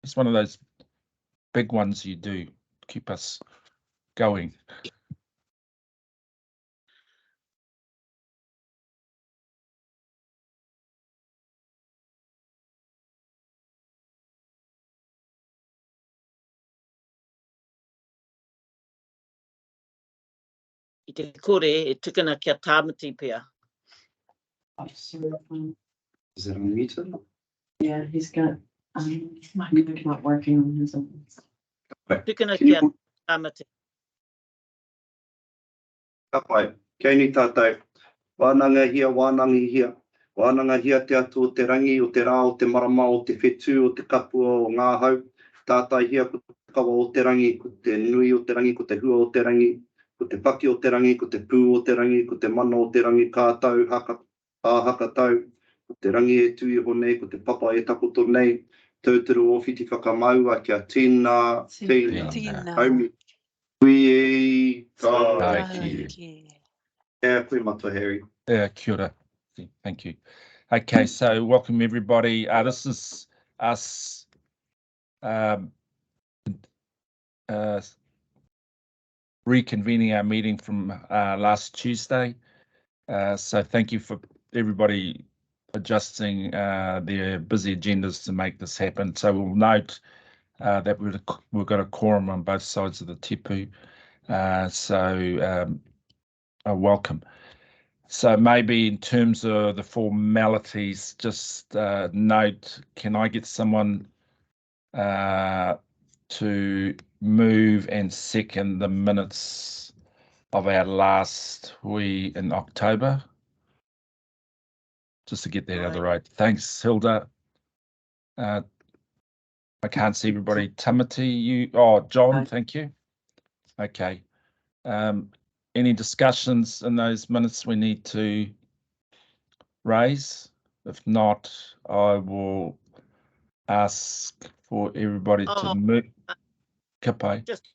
It's one of those big ones you do, keep us going. I te kore e tukuna kia tāmati pia. Is it on YouTube? Yeah, he's got my computer not working on his own. Tukuna kia tāmati. Ka pai, kei ni tātou, wānanga hia, wānangi hia, wānanga hia te atu o te rangi, o te rā, o te marama, o te whetū, o te kapua, o ngā hau, tātai hia ko te kawa o te rangi, ko te nui o te rangi, ko te hua o te rangi, ko te paki o te rangi, ko te pū o te rangi, ko te mana o te rangi, kātau, haka tau, ko te rangi e tui honei, ko te papa e takoto nei, tauturu o whiti whakamaua kia tīnā, haumi, kui Ki. Yeah, kui matua, Harry. Kia ora. Thank you. Okay, so welcome everybody. This is us reconvening our meeting from last Tuesday. So thank you for everybody adjusting their busy agendas to make this happen. So we'll note that we've got a quorum on both sides of the tipu. Welcome. So maybe in terms of the formalities, just note, can I get someone to move and second the minutes of our last week in October? Just to get that out of the road. Thanks, Hilda. I can't see everybody. Timothy, John, thank you. Okay. Any discussions in those minutes we need to raise? If not, I will ask for everybody to move. Kapai. Just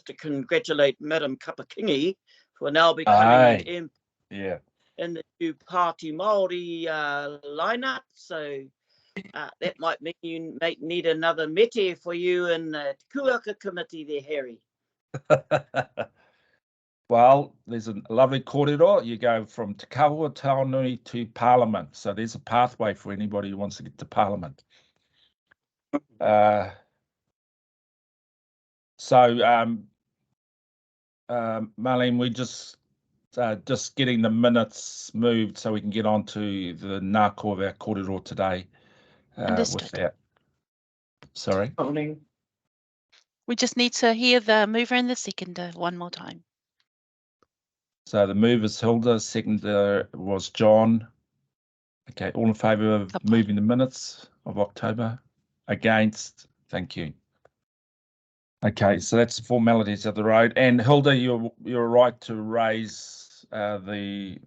to congratulate Madam Kapakingi for now becoming in the new party Māori lineup. So that might mean you might need another mete for you in the Kuaka committee there, Harry. Well, there's a lovely kōrero. You go from Te Kahua Taonui to Parliament. So there's a pathway for anybody who wants to get to Parliament. Marlene, we just getting the minutes moved so we can get on to the nāko of our kōrero today. With that. Sorry? Voting. We just need to hear the mover and the seconder one more time. So the mover is Hilda, seconder was John. Okay, all in favour of moving the minutes of October? Against? Thank you. Okay, so that's the formalities of the road. And Hilda, you're right to raise the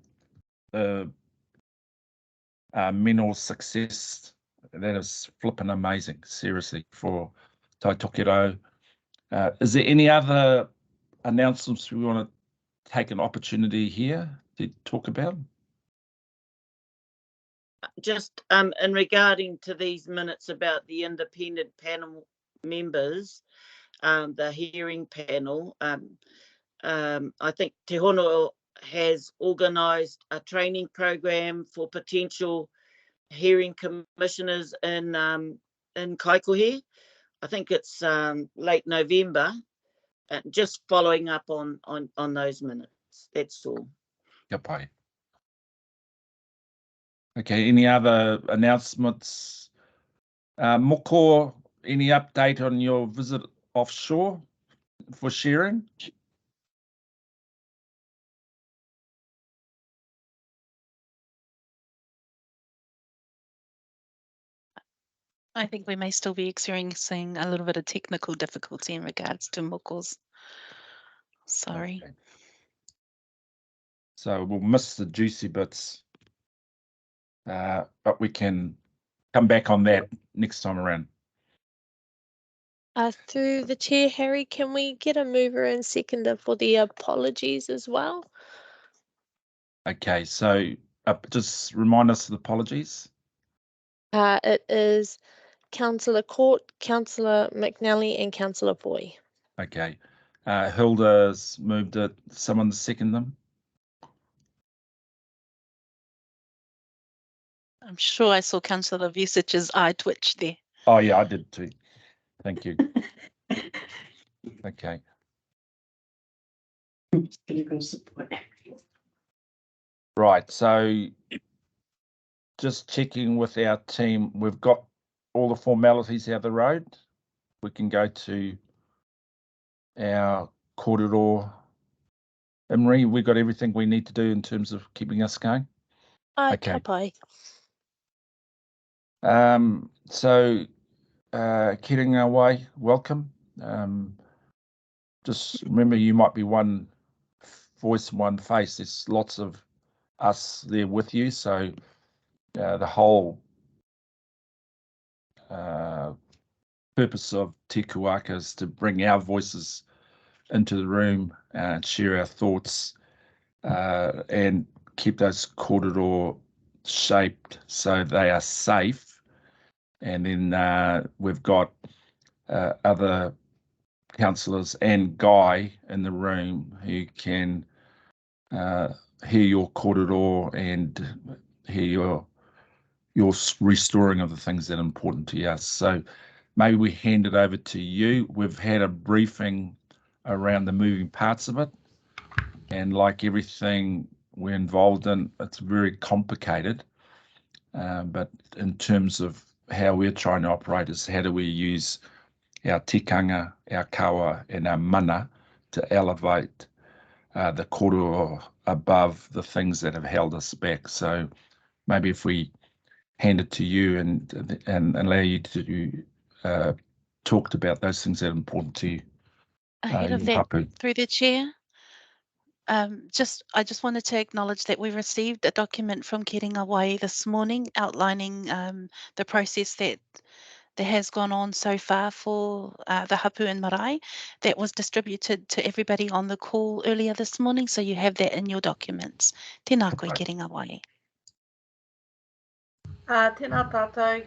mineral success. That is flipping amazing, seriously, for Taitokero. Is there any other announcements we want to take an opportunity here to talk about? Just in regarding to these minutes about the independent panel members, the hearing panel, I think Te Hono has organised a training program for potential hearing commissioners in Kaikohe. I think it's late November. Just following up on those minutes. That's all. Kapai. Okay, any other announcements? Moko, any update on your visit offshore for sharing? I think we may still be experiencing a little bit of technical difficulty in regards to Moko's. Sorry. Okay. So we'll miss the juicy bits, but we can come back on that next time around. Through the chair, Harry, can we get a mover and seconder for the apologies as well? Okay, so just remind us of the apologies. It is Councillor Court, Councillor McNally and Councillor Boy. Okay. Hilda's moved it. Someone second them? I'm sure I saw Councillor Vucic's eye twitch there. Oh, yeah, I did too. Thank you. Okay. Just gonna go support. Right. So just checking with our team, we've got all the formalities out of the road. We can go to our korero. Emery, we got everything we need to do in terms of keeping us going. Okay. Kapai. So Kiringa Wai, welcome. Just remember, you might be one voice, one face. There's lots of us there with you. So the whole purpose of Te Kuaka is to bring our voices into the room and share our thoughts and keep those korero shaped so they are safe. And then we've got other councillors and Guy in the room who can hear your korero and hear your restoring of the things that are important to us. So maybe we hand it over to you. We've had a briefing around the moving parts of it, and like everything we're involved in, it's very complicated. But in terms of how we're trying to operate is how do we use our tikanga, our kawa, and our mana to elevate the korero above the things that have held us back. So maybe if we hand it to you and allow you to talk about those things that are important to you. Ahead of that, Hapu. through the chair, I just wanted to acknowledge that we received a document from Kiringa Wai this morning outlining the process that has gone on so far for the hapu and marae. That was distributed to everybody on the call earlier this morning, so you have that in your documents. Tēnā koe, Kiringa Wai. Tēnā tātou.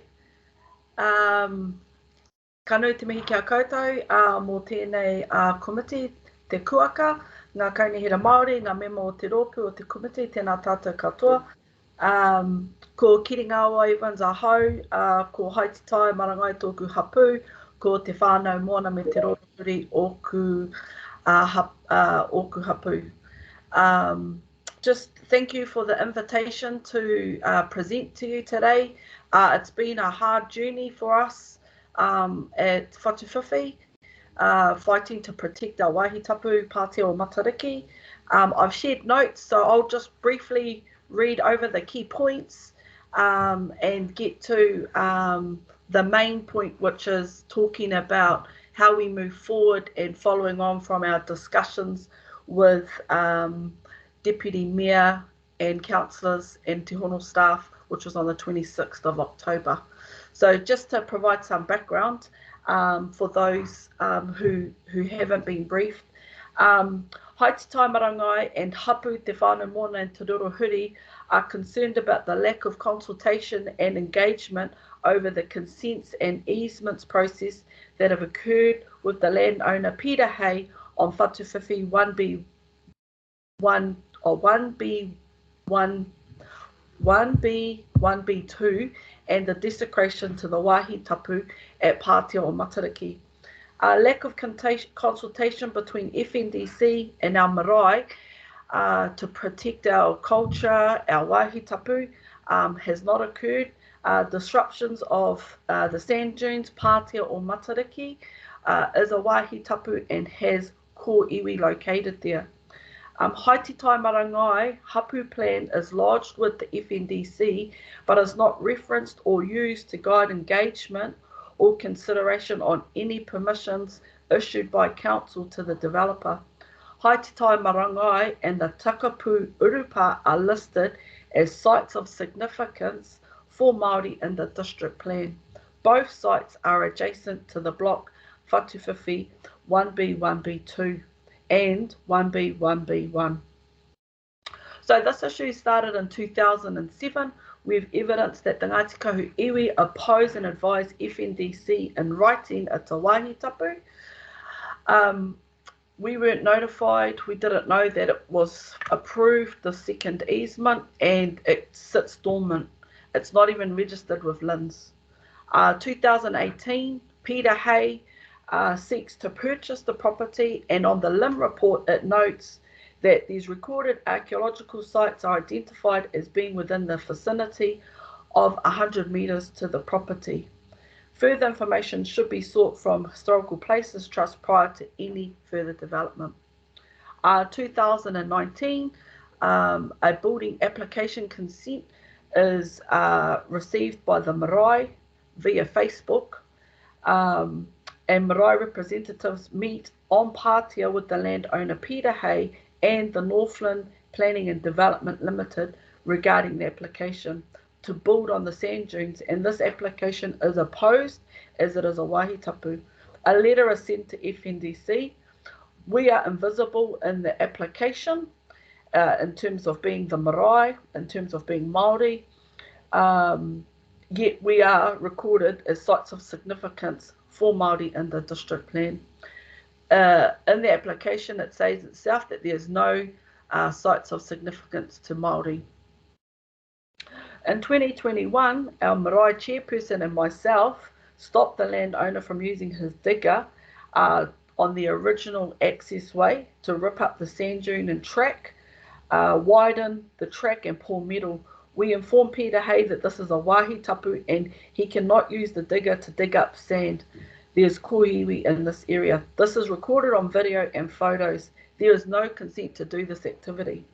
Kanu te mihi kia koutou mō tēnei komiti, te Kuaka, ngā kaunihira Māori, ngā mema o te rōpū o te komiti, tēnā tātou katoa. Ko Kiringa Wai Wanzahau, ko Haititai Marangai tōku hapu, ko te whānau moana me te rōpuri oku hapu. Just thank you for the invitation to present to you today. It's been a hard journey for us at Whatuwhiwhi, fighting to protect our wahitapu, Pātea o Matariki. I've shared notes, so I'll just briefly read over the key points and get to the main point, which is talking about how we move forward and following on from our discussions with Deputy Mayor and councillors and Te Hono staff, which was on the 26th of October. So just to provide some background for those who haven't been briefed, Haititai Marangai and Hapu Te Whānau Moana and Te Rorohuri are concerned about the lack of consultation and engagement over the consents and easements process that have occurred with the landowner Peter Hay on Whatuwhiwhi 1B1B2 and the desecration to the wāhi tapu at Pātea o Matariki. A lack of consultation between FNDC and our marae to protect our culture, our wāhi tapu, has not occurred. Disruptions of the sand dunes, Pātea o Matariki, is a wāhi tapu and has ko iwi located there. Haititai Marangai hapu plan is lodged with the FNDC but is not referenced or used to guide engagement or consideration on any permissions issued by council to the developer. Haititai Marangai and the Takapu Urupa are listed as sites of significance for Māori in the district plan. Both sites are adjacent to the block Whatuwhiwhi 1B1B2 and 1B1B1. So this issue started in 2007 we have evidence that the Ngāti Kahu iwi oppose and advise FNDC in writing a te wāhi tapu. We weren't notified, we didn't know that it was approved, the second easement, and it sits dormant. It's not even registered with LINZ. 2018, Peter Hay seeks to purchase the property, and on the LIM report it notes that these recorded archaeological sites are identified as being within the vicinity of 100 metres to the property. Further information should be sought from Historical Places Trust prior to any further development. 2019, a building application consent is received by the Māori via Facebook, and Māori representatives meet on Pātea with the landowner Peter Hay and the Northland Planning and Development Limited regarding the application to build on the sand dunes, and this application is opposed as it is a wāhi tapu. A letter is sent to FNDC. We are invisible in the application in terms of being the marae, in terms of being Māori, yet we are recorded as sites of significance for Māori in the district plan. In the application it says itself that there is no sites of significance to Māori. In 2021, our marae chairperson and myself stopped the landowner from using his digger on the original access way to rip up the sand dune and track, widen the track and pour metal. We informed Peter Hay that this is a wāhi tapu and he cannot use the digger to dig up sand. There's koiwi in this area. This is recorded on video and photos. There is no consent to do this activity.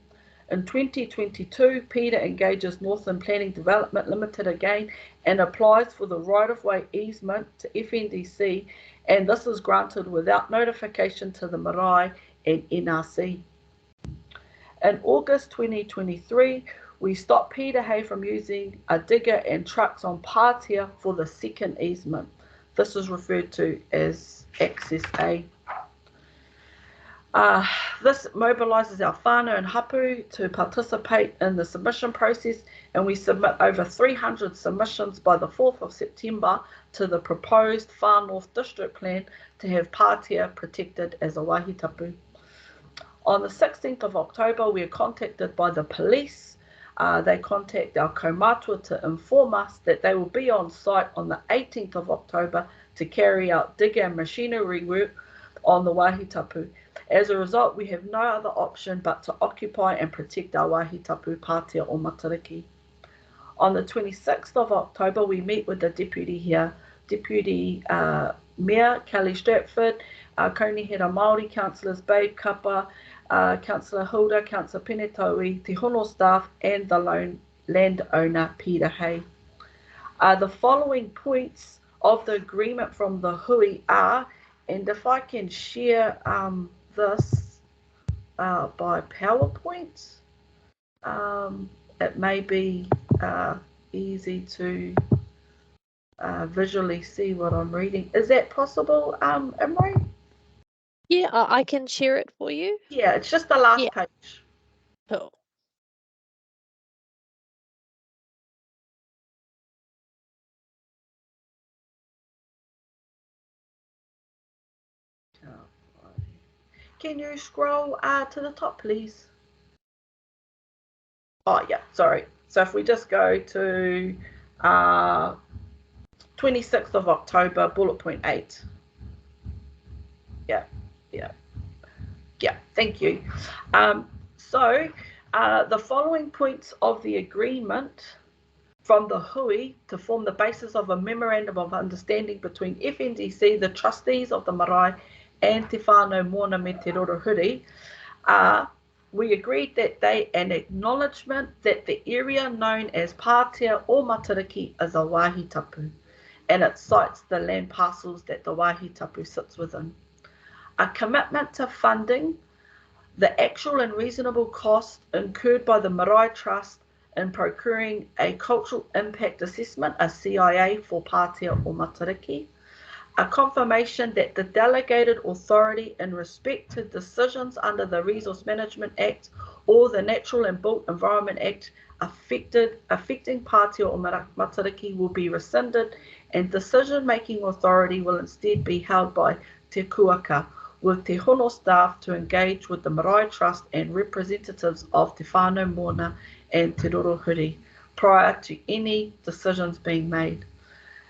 In 2022, Peter engages Northland Planning Development Limited again and applies for the right-of-way easement to FNDC, and this is granted without notification to the marae and NRC. In August 2023, we stopped Peter Hay from using a digger and trucks on Pātea for the second easement. This is referred to as Access A. This mobilises our whānau and hapu to participate in the submission process, and we submit over 300 submissions by the 4th of September to the proposed Far North District Plan to have Pātea protected as a wāhi tapu. On the 16th of October, we are contacted by the police. They contact our kaumātua to inform us that they will be on site on the 18th of October to carry out digger and machinery work on the wāhi tapu. As a result, we have no other option but to occupy and protect our wāhi tapu Pātea o Matariki. On the 26th of October, we meet with the deputy here, Deputy Mayor Kelly Stratford, Kaunihera Māori councillors Babe Kapa, Councillor Hilda, Councillor Penetaui, Te Hono staff, and the landowner Peter Hay. The following points of the agreement from the hui are, and if I can share this by PowerPoint, it may be easy to visually see what I'm reading. Is that possible, Imre? Yeah, I can share it for you. Yeah, it's just the last page. Cool. Can you scroll to the top, please? Oh, yeah, sorry. So if we just go to 26th of October, bullet point 8. Yeah, thank you. So the following points of the agreement from the hui to form the basis of a memorandum of understanding between FNDC, the trustees of the marae, and Te Whānau Moana me Te Rorohuri, we agreed that an acknowledgement that the area known as Pātea o Matariki is a wāhi tapu, and it cites the land parcels that the wāhi tapu sits within. A commitment to funding the actual and reasonable cost incurred by the Marae Trust in procuring a cultural impact assessment, a CIA, for Pātea o Matariki. a confirmation that the delegated authority in respect to decisions under the Resource Management Act or the Natural and Built Environment Act affecting Pātea o Matariki will be rescinded, and decision-making authority will instead be held by Te Kuaka, with Te Hono staff to engage with the Marae Trust and representatives of Te Whānau Moana and Te Rorohuri prior to any decisions being made.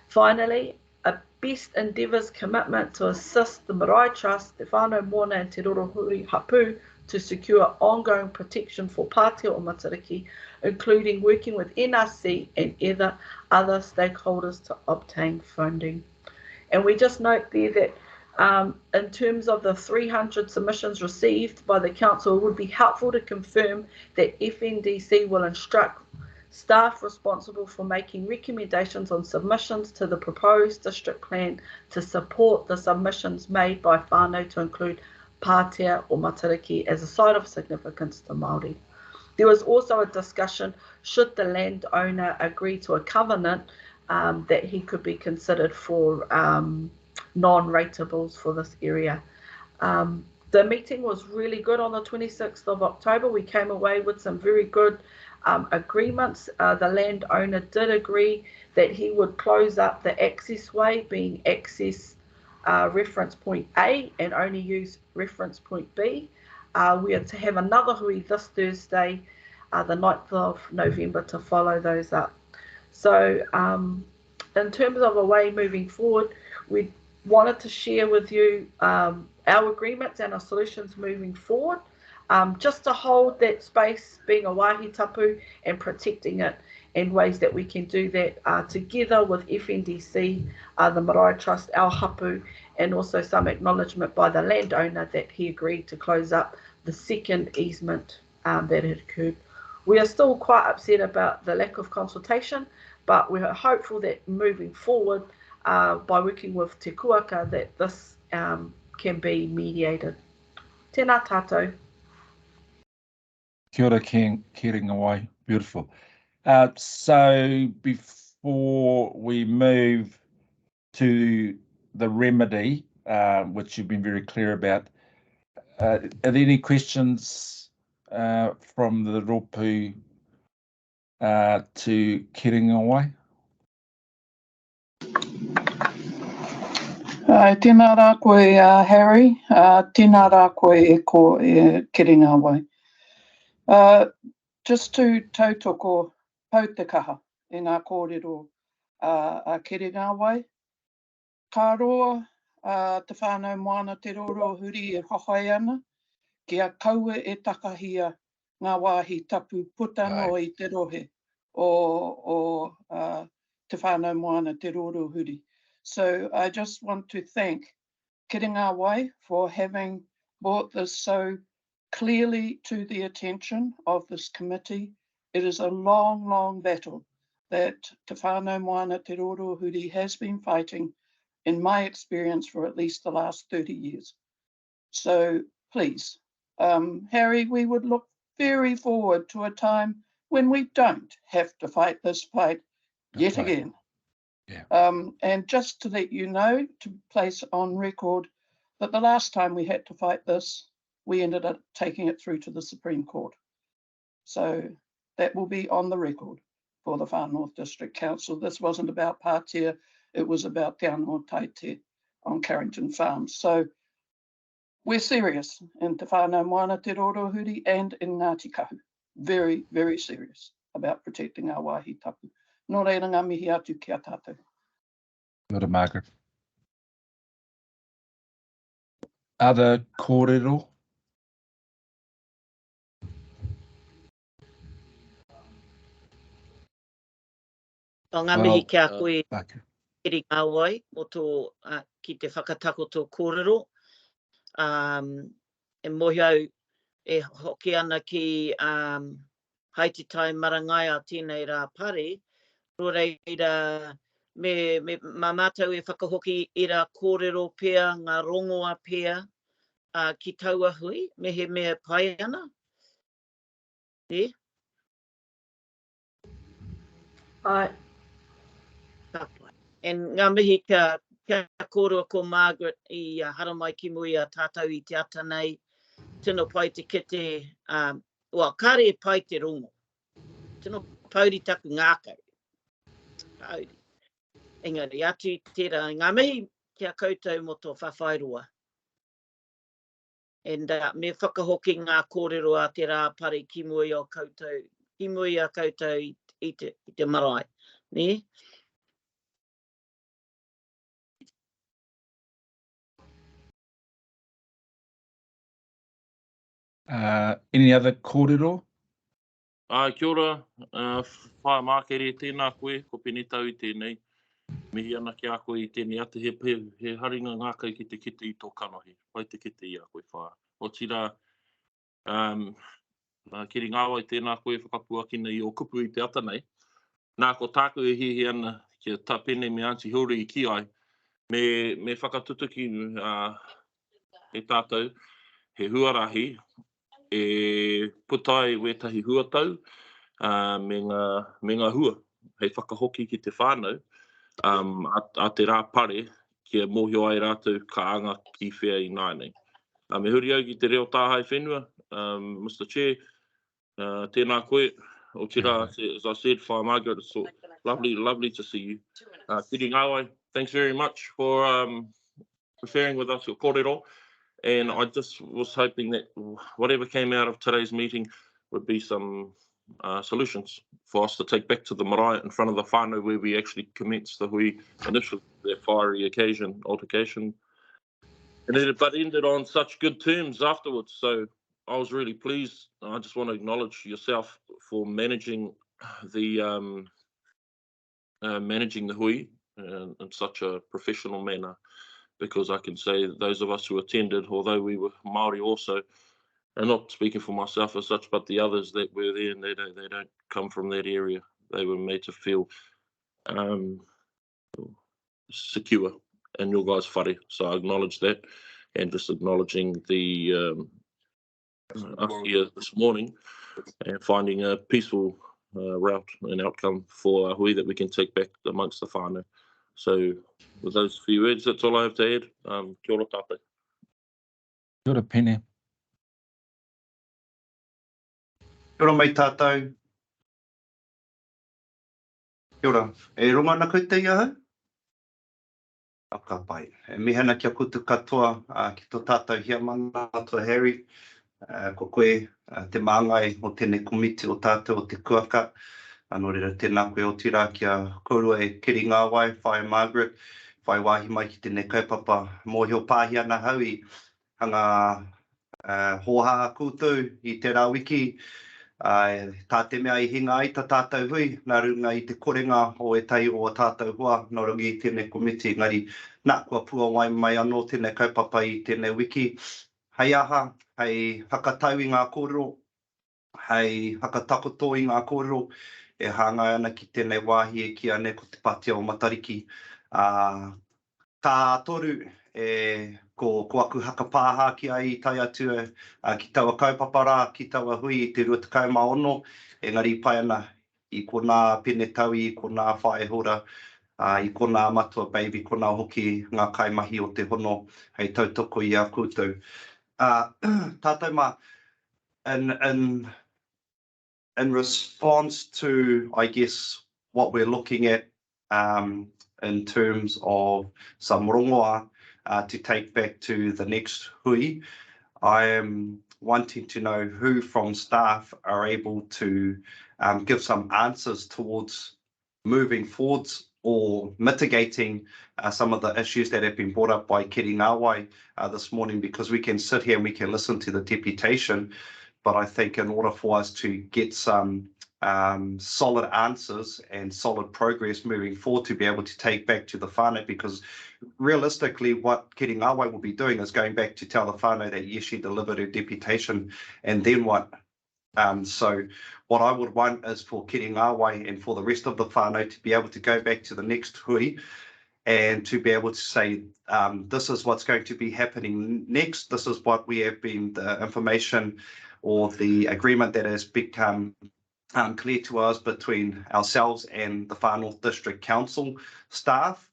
Finally, a best endeavours commitment to assist the Marae Trust, Te Whānau Moana and Te Rorohuri Hapu to secure ongoing protection for Pātea o Matariki, including working with NRC and other stakeholders to obtain funding. And we just note there that in terms of the 300 submissions received by the Council, it would be helpful to confirm that FNDC will instruct staff responsible for making recommendations on submissions to the proposed district plan to support the submissions made by whānau to include Pātea o Matariki as a site of significance to Māori. There was also a discussion, should the landowner agree to a covenant, that he could be considered for non-ratables for this area. The meeting was really good on the 26th of October. We came away with some very good agreements. The landowner did agree that he would close up the access way, being access reference point A, and only use reference point B. We are to have another hui this Thursday, the 9th of November, to follow those up. So in terms of a way moving forward, we wanted to share with you our agreements and our solutions moving forward, just to hold that space, being a wāhi tapu and protecting it in ways that we can do that together with FNDC, the Marae Trust, our hapu, and also some acknowledgement by the landowner that he agreed to close up the second easement that had occurred. We are still quite upset about the lack of consultation, but we are hopeful that moving forward, by working with Te Kuaka, that this can be mediated. Tēnā tātou. Kia ora, Kiringa Wai. Beautiful. So before we move to the remedy, which you've been very clear about, are there any questions from the Ropu to Kiringa Wai? Tēnā rā koe, Harry. Tēnā rā koe e ko e Kiringa Wai. Just to tautoko pautekaha e ngā kōrero a Kiringa Wai. Ka roa te whānau moana te Rorohuri e whawhai ana, kia kaua e takahia ngā wāhi tapu putano i te rohe o te whānau moana te Rorohuri. So I just want to thank Kiringa Wai for having brought this so clearly to the attention of this committee. It is a long, long battle that Te Whānau Moana Te Rorohuri has been fighting, in my experience, for at least the last 30 years. So please, Harry, we would look very forward to a time when we don't have to fight this fight yet again. Yeah. And just to let you know, to place on record, that the last time we had to fight this, we ended up taking it through to the Supreme Court. So that will be on the record for the Far North District Council. This wasn't about Pātea, it was about Te Anō Taite on Carrington Farms. So we're serious in Te Whānau Moana Te Rorohuri and in Ngāti Kahu. Very, very serious about protecting our wāhi tapu. Nō reira ngā mihi atu ki a tātou. Kia ora, Margaret. Other kōrero? O ngā mihi kia koe Kiringa Wai, o tō ki te whakatako tō kōrero. E mohi au e hoki ana ki haiti tai marangai a tēnei rā pare, ro reira me mā mātou e whakahoki i rā kōrero pēr, ngā rongoa pēr ki taua hui, me he mea pai ana. E? Ai. En ngā mihi kia Kia kōrua ko Margaret I hara mai ki mui a tātou I te ata nei. Tino pai te kite, kare pai te rongo. Tino pauri taku ngākau. Pauri. Engari atu I tērā ngā mihi kia koutou mo tō whawhairoa. And me whakahoki ngā kōrero a te rā pare ki mui o koutou, ki mui a koutou I te marae. Ne? Any other kōrero? Kia ora, whae mākere tēnā koe, ko penetau I tēnei. Mihi ana ki a koe I tēnei ate he haringa ngākau ki te kite I tō kanohi. Pai te kite I a koe whae. O tira, kiri ngāwai tēnā koe whakapuakina I o kupu I te ata nei. Nā ko tāku e hihi ana ki a tāpene me Auntie Huri I ki ai. Me whakatutuki e tātou, he huarahi, e putai wetahi huatau, me ngā hua, hei whakahoki ki te whānau, a te rā pare, kia mōhio ai rātou ka anga ki whea I nānei. Me huri au ki te reo tāhai whenua, Mr. Chair, tēnā koe, o tira, as I said, Whae Margaret, it's so lovely to see you. Kiri ngāwai, thanks very much for sharing with us your kōrero. And I just was hoping that whatever came out of today's meeting would be some solutions for us to take back to the marae in front of the whānau where we actually commenced the hui initial, that fiery altercation. But ended on such good terms afterwards. So I was really pleased. I just want to acknowledge yourself for managing the hui in such a professional manner. Because I can say that those of us who attended, although we were Māori also, and not speaking for myself as such, but the others that were there, and they don't come from that area. They were made to feel secure in your guys' whare. So I acknowledge that, and just acknowledging the us here this morning, and finding a peaceful route and outcome for hui that we can take back amongst the whānau. So with those few words, that's all I have to add. Kia ora tātou. Kia ora pene. Kia ora mai tātou. Kia ora. E runga na koe te ia hau? Aka pai. E mihana kia kutu katoa ki tō tātou hia mana to Harry. Ko koe te māngai o tēnei komiti o tātou o te Kuaka. Anō reira tēnā koe o tira kia kourua e kiri ngāwai, Whae Margaret. Whai wāhi mai ki tēnei kaupapa mōhio pāhi ana hau I hanga hoha kūtau I te rā wiki. Tā te mea I hinga ai ta tātou hui, nā runga I te korenga o e tai o tātou hua, nō rungi I tēnei komiti. Ngari, nā kua pua wai mai anō tēnei kaupapa I tēnei wiki. Hei aha, hei hakatau I ngā kōrero, hei hakatakoto I ngā kōrero, e hāngai ana ki tēnei wāhi e ki ane ko te patia o Matariki. Tā toru ko aku hakapāha ki ai I tai atu ki taua kaupapara, ki taua hui I te 26, engari pai ana I kona penetaui, I kona whaehora, I kona matua baby, kona hoki ngā kaimahi o te hono, hei tautoko I a kūtau. Tātou mā, in response to, I guess, what we're looking at in terms of some rongoa to take back to the next hui, I am wanting to know who from staff are able to give some answers towards moving forwards or mitigating some of the issues that have been brought up by Kiri Ngāwai this morning, because we can sit here and we can listen to the deputation, but I think in order for us to get some solid answers and solid progress moving forward to be able to take back to the whānau, because realistically what Kiri Ngāwai will be doing is going back to tell the whānau that yes, she delivered her deputation, and then what? So what I would want is for Kiri Ngāwai and for the rest of the whānau to be able to go back to the next hui and to be able to say, this is what's going to be happening next, this is what we have been, the information or the agreement that has become clear to us between ourselves and the Far North District Council staff,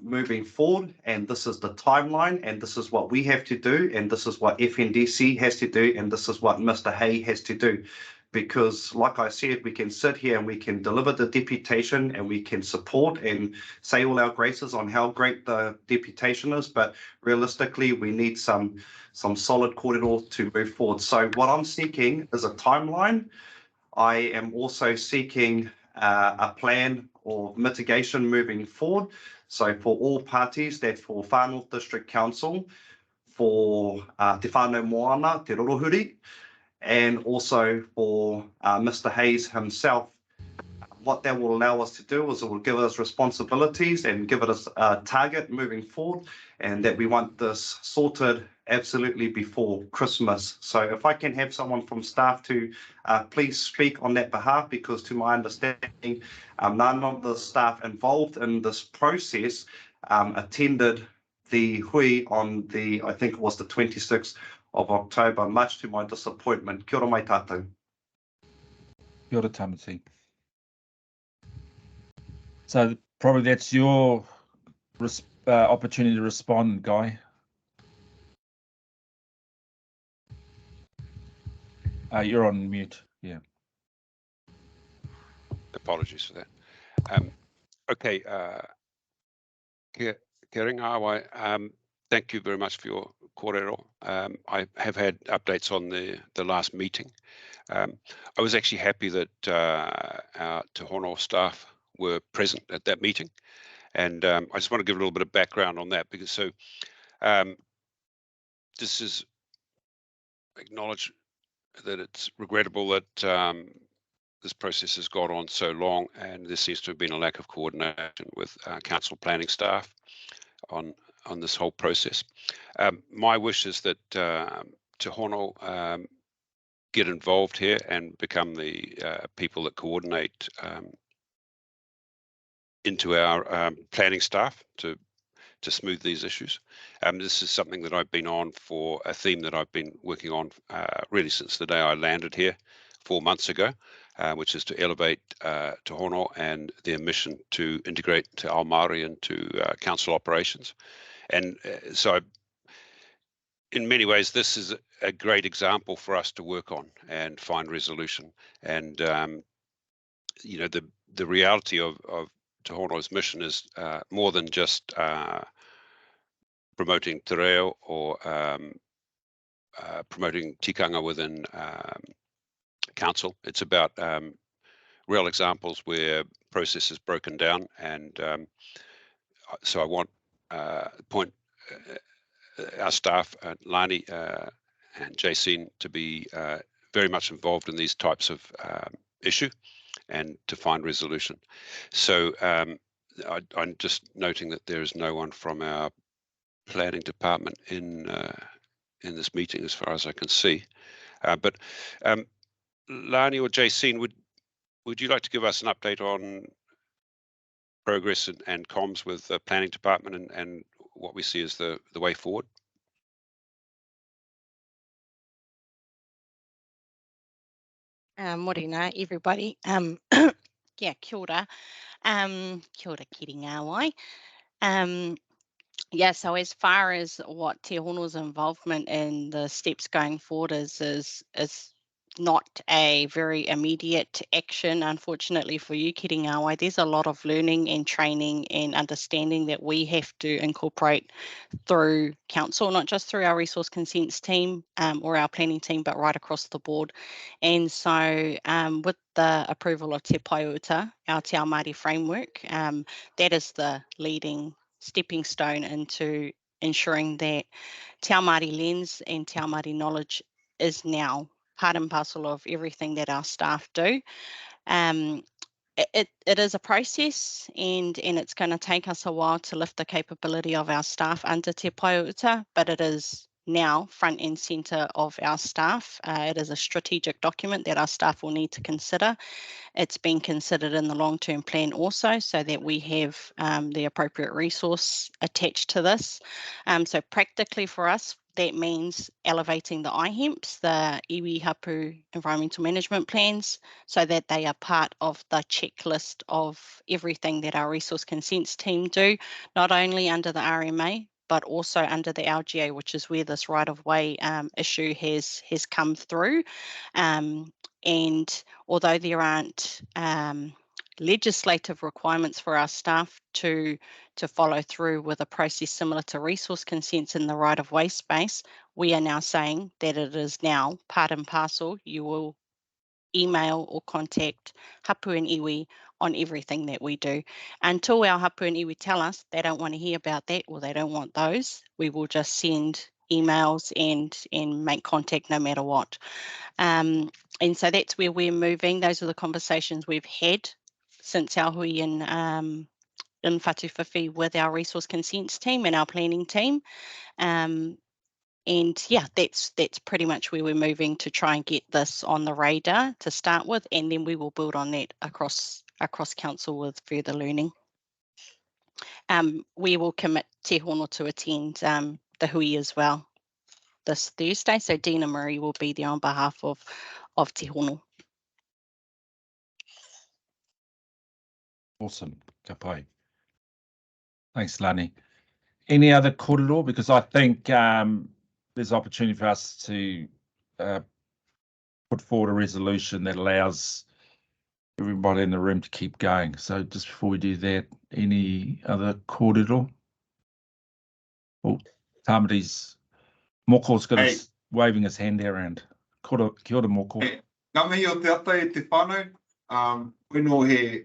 moving forward, and this is the timeline, and this is what we have to do, and this is what FNDC has to do, and this is what Mr. Hay has to do. Because like I said, we can sit here and we can deliver the deputation and we can support and say all our graces on how great the deputation is, but realistically we need some solid corridor to move forward. So what I'm seeking is a timeline. I am also seeking a plan of mitigation moving forward. So for all parties, that for Far North District Council, for Te Whānau Moana, Te Rorohuri, and also for Mr. Hayes himself. What that will allow us to do is it will give us responsibilities and give us a target moving forward, and that we want this sorted absolutely before Christmas. So if I can have someone from staff to please speak on that behalf, because to my understanding, none of the staff involved in this process attended the hui on the, I think it was the 26th of October, much to my disappointment. Kia ora mai tātou. Kia ora, Tamati. So probably that's your opportunity to respond, Guy. You're on mute. Yeah. Apologies for that. Okay. Kia ringa awai. Thank you very much for your kōrero. I have had updates on the last meeting. I was actually happy that our Te Hono staff were present at that meeting, and I just want to give a little bit of background on that, because this is acknowledge that it's regrettable that this process has gone on so long, and there seems to have been a lack of coordination with council planning staff on this whole process. My wish is that Te Hono get involved here and become the people that coordinate into our planning staff to smooth these issues. This is something that I've been on for a theme that I've been working on really since the day I landed here 4 months ago, which is to elevate Te Hono and their mission to integrate Te Ao Māori into council operations. And so in many ways, this is a great example for us to work on and find resolution. And you know, the reality of Te Hono's mission is more than just promoting te reo or promoting tikanga within council. It's about real examples where process is broken down, and so I want point our staff, Lani and Jacine, to be very much involved in these types of issue and to find resolution. So I'm just noting that there is no one from our planning department in this meeting, as far as I can see. But Lani or Jacine, would you like to give us an update on progress and comms with the planning department and what we see as the way forward? Morena, everybody. Yeah, kia ora. Kia ora ki ringa awai. Yeah, so as far as what Te Hono's involvement in the steps going forward is not a very immediate action, unfortunately for you, ki ringa awai. There's a lot of learning and training and understanding that we have to incorporate through council, not just through our resource consents team or our planning team, but right across the board. And so with the approval of Te Pai Uta, our Te Ao Māori framework, that is the leading stepping stone into ensuring that Te Ao Māori lens and Te Ao Māori knowledge is now part and parcel of everything that our staff do. It is a process, and it's going to take us a while to lift the capability of our staff under Te Pai Uta, but it is now front and centre of our staff. It is a strategic document that our staff will need to consider. It's been considered in the long-term plan also, so that we have the appropriate resource attached to this. So practically for us, that means elevating the IHEMPs, the iwi hapu environmental management plans, so that they are part of the checklist of everything that our resource consents team do, not only under the RMA, but also under the LGA, which is where this right-of-way issue has come through. And although there aren't legislative requirements for our staff to follow through with a process similar to resource consents in the right-of-way space, we are now saying that it is now part and parcel. You will email or contact hapu and iwi on everything that we do. Until our hapu and iwi tell us they don't want to hear about that or they don't want those, we will just send emails and make contact no matter what. And so that's where we're moving. Those are the conversations we've had since our hui in Whatuwhiwhi with our resource consents team and our planning team. And yeah, that's pretty much where we're moving to try and get this on the radar to start with, and then we will build on that across council with further learning. We will commit Te Hono to attend the hui as well this Thursday, so Dina Murray will be there on behalf of Te Hono. Awesome, ka pai. Thanks, Lani. Any other kōrero? Because I think there's opportunity for us to put forward a resolution that allows everybody in the room to keep going. So just before we do that, any other kōrero? Oh, Tamati's Moko's got his waving his hand around. Kia ora, Moko. Ngā mihi o te ata e te whānau. Weno he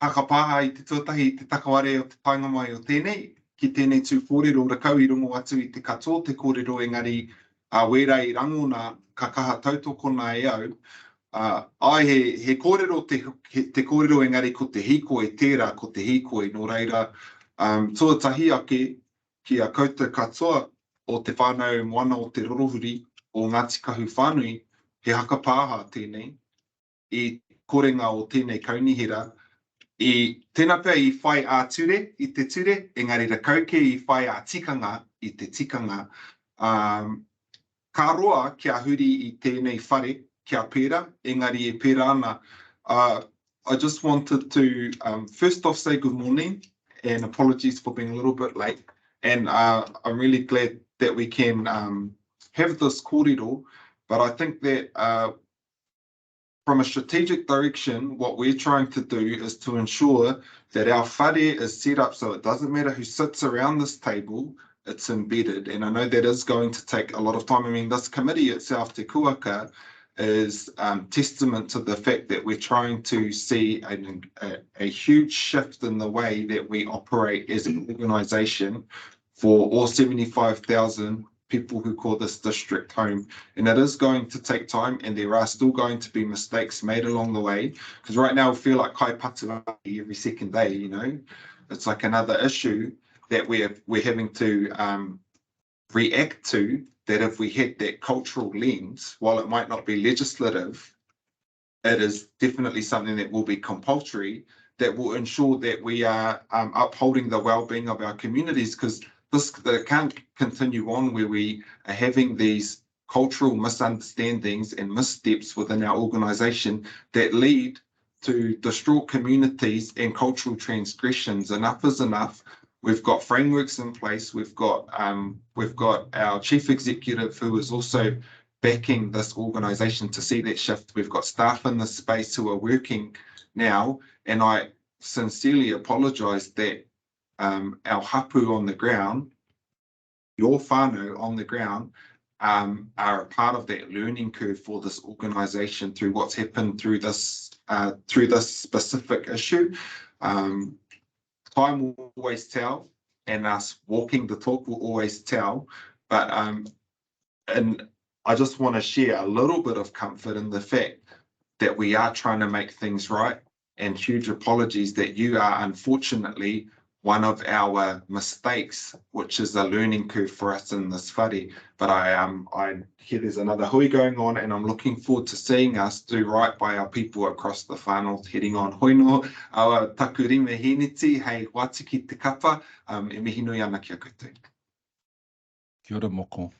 hakapaha I te tuatahi te takaware o te tainga mai o tēnei. Ki tēnei tū kōrero rakau I rongo atu I te katoa te kōrero engari wera I rango nā ka kaha tautokona e au. Ai he kōrero te kōrero engari ko te hikoe tērā ko te hikoe nō reira. Tuatahi ake ki a koutou katoa o te whānau moana o te rorohuri o Ngāti Kahu Whānui, he hakapāha tēnei, I korenga o tēnei kaunihira, I tēnā pia I whai a ture, I te ture, engari rakauke I whai a tikanga, I te tikanga. Ka roa kia huri I tēnei whare, kia pēra, engari e pēra ana. I just wanted to first off say good morning and apologies for being a little bit late. And I'm really glad that we can have this kōrero, but I think that from a strategic direction, what we're trying to do is to ensure that our whare is set up so it doesn't matter who sits around this table, it's embedded. And I know that is going to take a lot of time. I mean, this committee itself, Te Kuaka, is testament to the fact that we're trying to see a huge shift in the way that we operate as an organisation for all 75,000 people who call this district home. And it is going to take time, and there are still going to be mistakes made along the way, because right now we feel like kai patuaki every second day, you know. It's like another issue that we're having to react to, that if we had that cultural lens, while it might not be legislative, it is definitely something that will be compulsory, that will ensure that we are upholding the well-being of our communities, because that can't continue on where we are having these cultural misunderstandings and missteps within our organisation that lead to distraught communities and cultural transgressions. Enough is enough. We've got frameworks in place. We've got our chief executive who is also backing this organisation to see that shift. We've got staff in this space who are working now, and I sincerely apologise that our hapu on the ground, your whānau on the ground, are a part of that learning curve for this organisation through what's happened through this specific issue. Time will always tell, and us walking the talk will always tell. But and I just want to share a little bit of comfort in the fact that we are trying to make things right, and huge apologies that you are unfortunately one of our mistakes, which is a learning curve for us in this whare. But I hear there's another hui going on, and I'm looking forward to seeing us do right by our people across the whānau heading on. Hoino, awa takurime hiniti, hei watiki te kapa, e mihi nui ana kia koutou. Kia ora moko.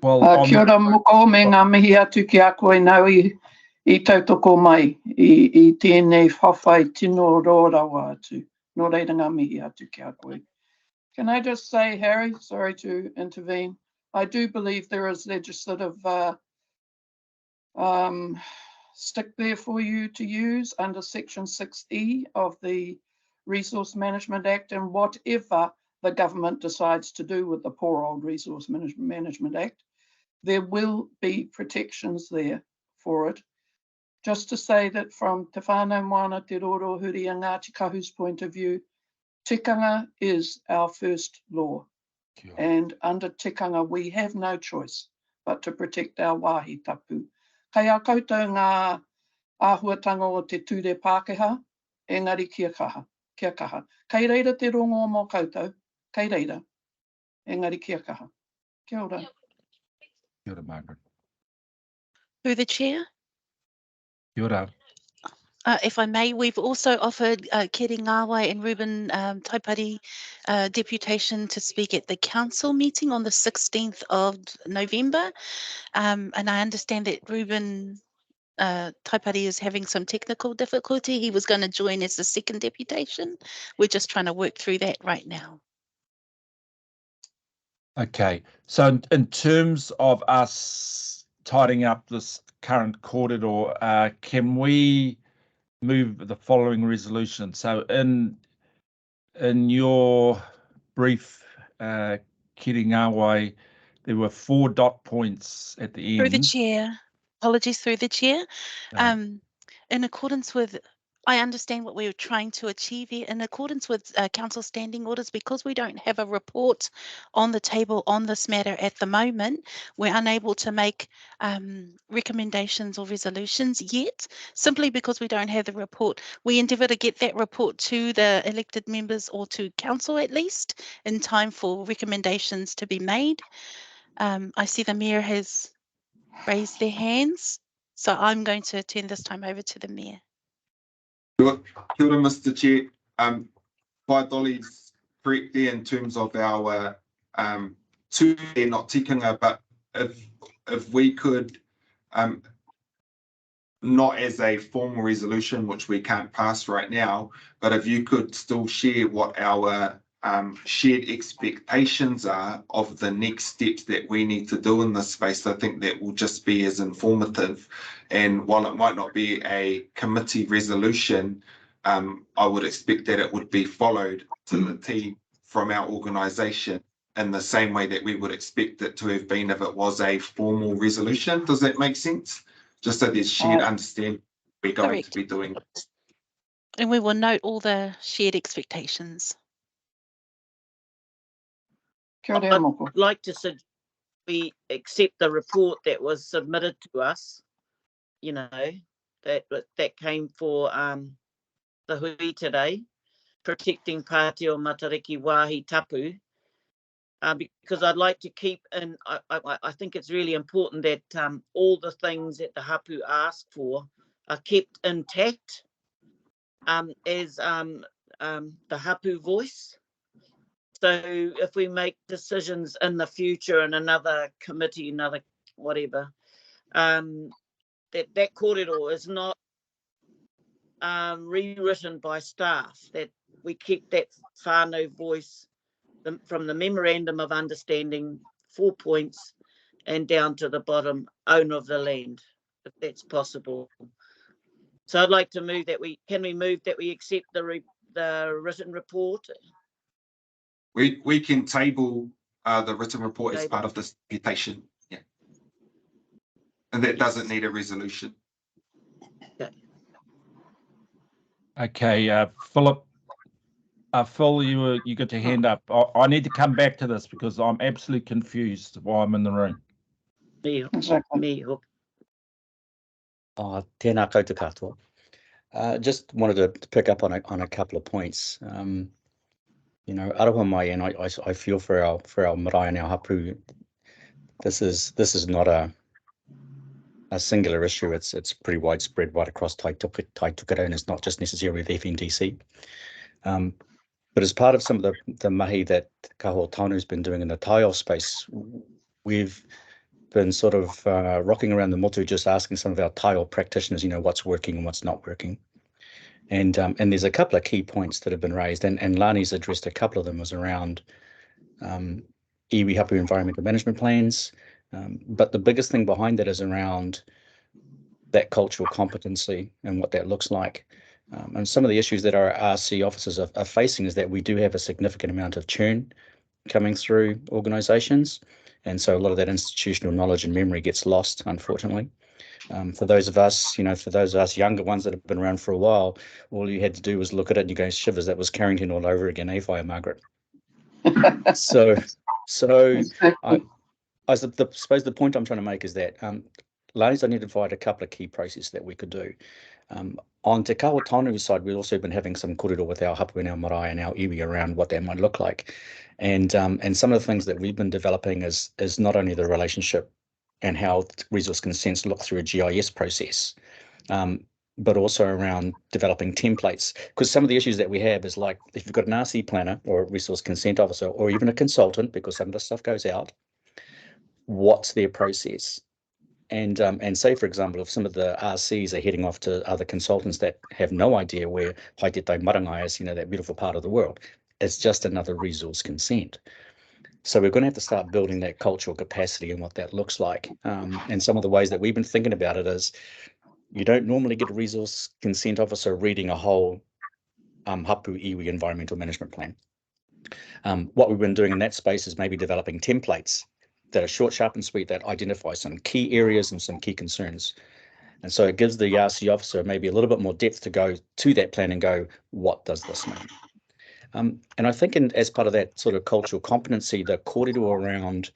Well, Kia ora moko, me ngā mihi atu ki a koe nau I tautoko mai, I tēnei whawhai tino rōrawa atu. Nō reira ngā mihi atu ki a koe. Can I just say, Harry, sorry to intervene, I do believe there is legislative stick there for you to use under Section 6E of the Resource Management Act, and whatever the government decides to do with the poor old Resource Management Act, there will be protections there for it. Just to say that from Te Whānau Moana Te Roro Huri a Ngāti Kahu's point of view, tikanga is our first law. And under tikanga, we have no choice but to protect our wāhi tapu. Kei a koutou ngā āhuatanga o te ture Pākehā, engari kia kaha. Kei reira te rongo mō koutou, kei reira, engari kia kaha. Kia ora. Kia ora, Margaret. Through the chair. Kia ora. If I may, we've also offered Kiri Ngāwai and Ruben Taipari deputation to speak at the council meeting on the 16th of November. And I understand that Ruben Taipari is having some technical difficulty. He was going to join as the second deputation. We're just trying to work through that right now. Okay, so in terms of us tidying up this current corridor, can we move the following resolution? So in your brief, Kiri Ngāwai, there were 4 dot points at the end. Through the chair. Apologies, through the chair. In accordance with, I understand what we're trying to achieve here. In accordance with council standing orders, because we don't have a report on the table on this matter at the moment, we're unable to make recommendations or resolutions yet, simply because we don't have the report. We endeavour to get that report to the elected members or to council at least in time for recommendations to be made. I see the Mayor has raised their hands, so I'm going to turn this time over to the Mayor. Kia ora, Mr. Chair. By Dolly's correct there in terms of our two there, not tikanga, but if we could, not as a formal resolution, which we can't pass right now, but if you could still share what our shared expectations are of the next steps that we need to do in this space, I think that will just be as informative. And while it might not be a committee resolution, I would expect that it would be followed to the T from our organisation in the same way that we would expect it to have been if it was a formal resolution. Does that make sense? Just so there's shared understanding we're going to be doing. And we will note all the shared expectations. I'd like to suggest we accept the report that was submitted to us, you know, that came for the hui today, protecting Pātio Matariki Wāhi Tapu, because I'd like to keep in, I think it's really important that all the things that the hapu asked for are kept intact as the hapu voice. So if we make decisions in the future in another committee, another whatever, that corridor is not rewritten by staff, that we keep that whānau voice from the memorandum of understanding 4 points and down to the bottom, owner of the land, if that's possible. So I'd like to move that we accept the written report. We can table the written report as part of this deputation, yeah, and that doesn't need a resolution. Okay, Philip. Phil, you got your hand up. I need to come back to this because I'm absolutely confused why I'm in the room. Exactly. Tēnā koutou katoa. Just wanted to pick up on a couple of points. You know, aroha mai, and I feel for our marae and our hapu. This is not a singular issue. It's pretty widespread right across Tai Tukara, and it's not just necessarily the FNDC. But as part of some of the mahi that Kaho Tanu's been doing in the taiao space, we've been sort of rocking around the motu, just asking some of our taiao practitioners, you know, what's working and what's not working. And there's a couple of key points that have been raised, and Lani's addressed a couple of them, was around iwi hapu environmental management plans. But the biggest thing behind that is around that cultural competency and what that looks like. And some of the issues that our RC officers are facing is that we do have a significant amount of churn coming through organisations. And so a lot of that institutional knowledge and memory gets lost, unfortunately. For those of us, you know, for those of us younger ones that have been around for a while, all you had to do was look at it and you go, shivers, that was Carrington all over again, Fire Margaret. So I suppose the point I'm trying to make is that Lani's identified a couple of key processes that we could do. On Te Kaho Tanu's side, we've also been having some kōrero with our hapu and our marae and our iwi around what that might look like. And some of the things that we've been developing is not only the relationship and how resource consents look through a GIS process, but also around developing templates. Because some of the issues that we have is, like, if you've got an RC planner or a resource consent officer or even a consultant, because some of the stuff goes out, what's their process? And say, for example, if some of the RCs are heading off to other consultants that have no idea where Haitetai Marangai is, you know, that beautiful part of the world, it's just another resource consent. So we're going to have to start building that cultural capacity and what that looks like. And some of the ways that we've been thinking about it is, you don't normally get a resource consent officer reading a whole hapu iwi environmental management plan. What we've been doing in that space is maybe developing templates that are short, sharp, and sweet, that identify some key areas and some key concerns. And so it gives the RC officer maybe a little bit more depth to go to that plan and go, what does this mean? And I think as part of that sort of cultural competency, the kōrero around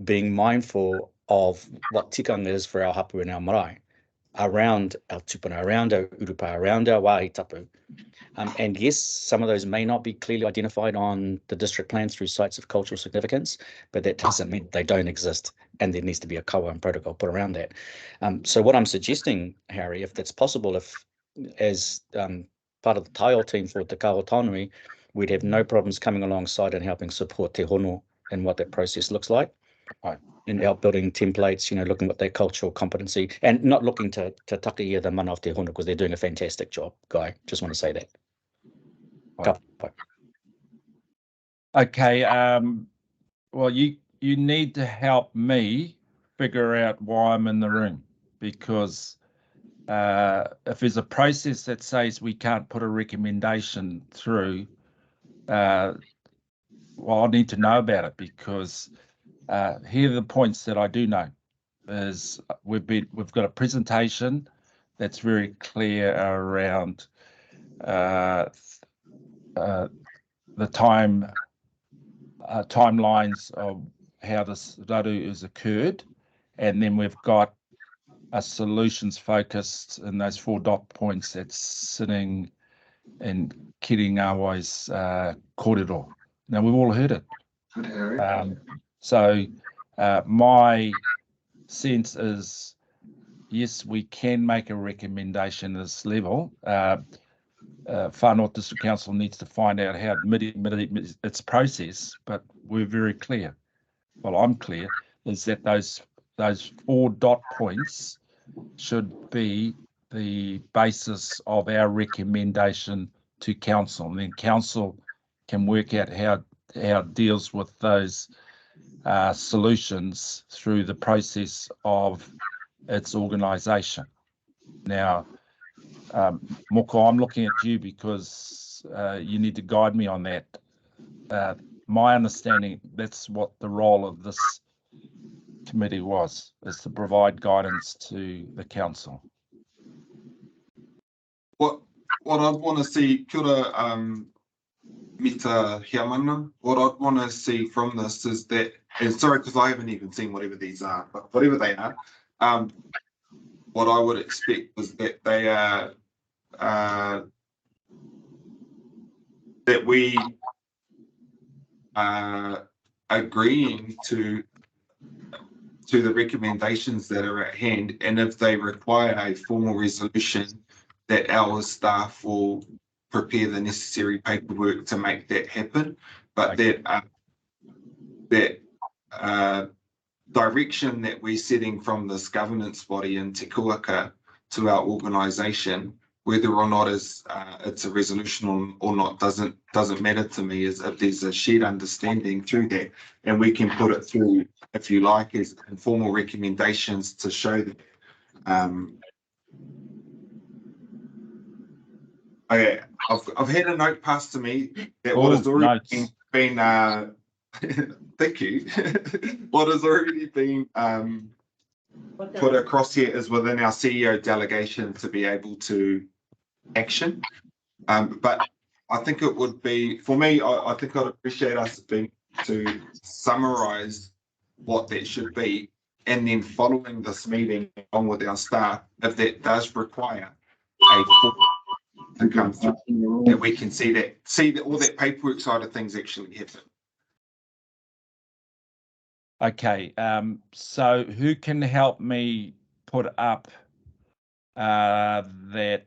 being mindful of what tikanga is for our hapu and our marae, around our tupuna, around our urupa, around our wāhi tapu. And yes, some of those may not be clearly identified on the district plans through sites of cultural significance, but that doesn't mean they don't exist, and there needs to be a kawa and protocol put around that. So what I'm suggesting, Harry, if that's possible, if as part of the taiao team for Te Kaho Tanui, we'd have no problems coming alongside and helping support Te Hono and what that process looks like. In help building templates, you know, looking at their cultural competency, and not looking to takia the mana of Te Hono, because they're doing a fantastic job, Guy. Just want to say that. Okay, well, you need to help me figure out why I'm in the room, because if there's a process that says we can't put a recommendation through, well, I need to know about it, because here are the points that I do know. Is we've got a presentation that's very clear around the timelines of how this raru has occurred, and then we've got a solutions focused in those 4 dot points that's sitting in Kiringawai's kōrero. Now, we've all heard it. So my sense is, yes, we can make a recommendation at this level. Far North District Council needs to find out how to mitigate its process, but we're very clear. Well, I'm clear, is that those 4 dot points should be the basis of our recommendation to council, and then council can work out how it deals with those solutions through the process of its organisation. Now, Moko, I'm looking at you because you need to guide me on that. My understanding, that's what the role of this committee was, is to provide guidance to the council. What I'd want to see, kia ora, Mita Hiamana, what I'd want to see from this is that, and sorry, because I haven't even seen whatever these are, but whatever they are, what I would expect was that they are that we are agreeing to the recommendations that are at hand, and if they require a formal resolution, that our staff will prepare the necessary paperwork to make that happen. But that direction that we're setting from this governance body in Te Kuaka to our organisation, whether or not it's a resolution or not doesn't matter to me, is if there's a shared understanding through that, and we can put it through, if you like, as informal recommendations to show that. I've had a note passed to me that what has already been thank you. What has already been put across here is within our CEO delegation to be able to action. But I think it would be, for me, I think I'd appreciate us being to summarise what that should be, and then following this meeting along with our staff, if that does require a to come through, that we can see that all that paperwork side of things actually happen. Okay, so who can help me put up that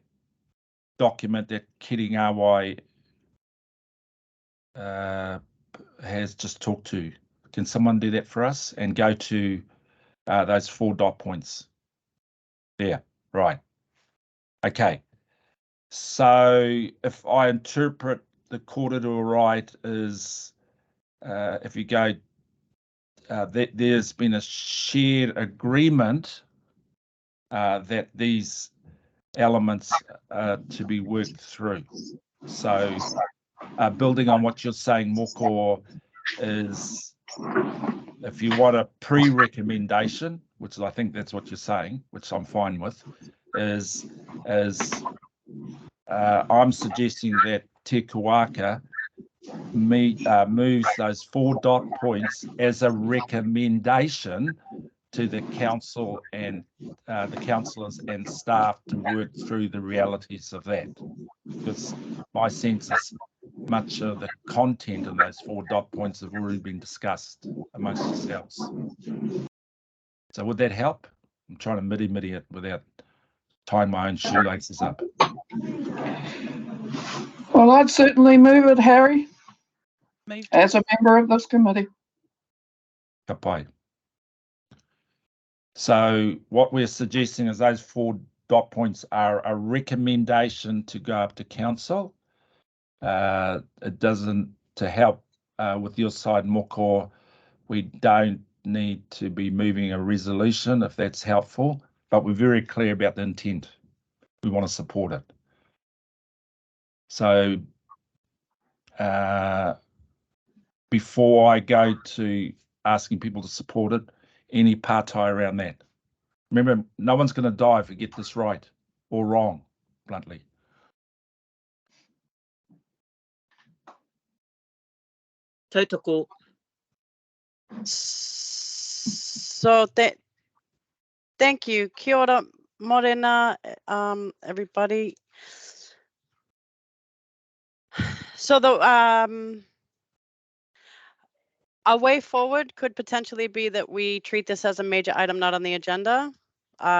document that Kiringawai has just talked to? Can someone do that for us and go to those 4 dot points there? Right. Okay. So if I interpret the corridor right, is if you go, there's been a shared agreement that these elements are to be worked through. So building on what you're saying, Moko, is if you want a pre-recommendation, which I think that's what you're saying, which I'm fine with, is I'm suggesting that Te Kuaka moves those 4 dot points as a recommendation to the council and the councillors and staff to work through the realities of that. Because my sense is much of the content of those 4 dot points have already been discussed amongst yourselves. So would that help? I'm trying to midi it without tying my own shoelaces up. Well, I'd certainly move it, Harry, Moved. as a member of this committee. Kapai. So what we're suggesting is those 4 dot points are a recommendation to go up to council. It doesn't, to help with your side, Moko, we don't need to be moving a resolution if that's helpful, but we're very clear about the intent. We want to support it. So before I go to asking people to support it, any partai around that? Remember, no one's going to die if we get this right or wrong, bluntly. Tautoko. So thank you. Kia ora, morena, everybody. So a way forward could potentially be that we treat this as a major item not on the agenda,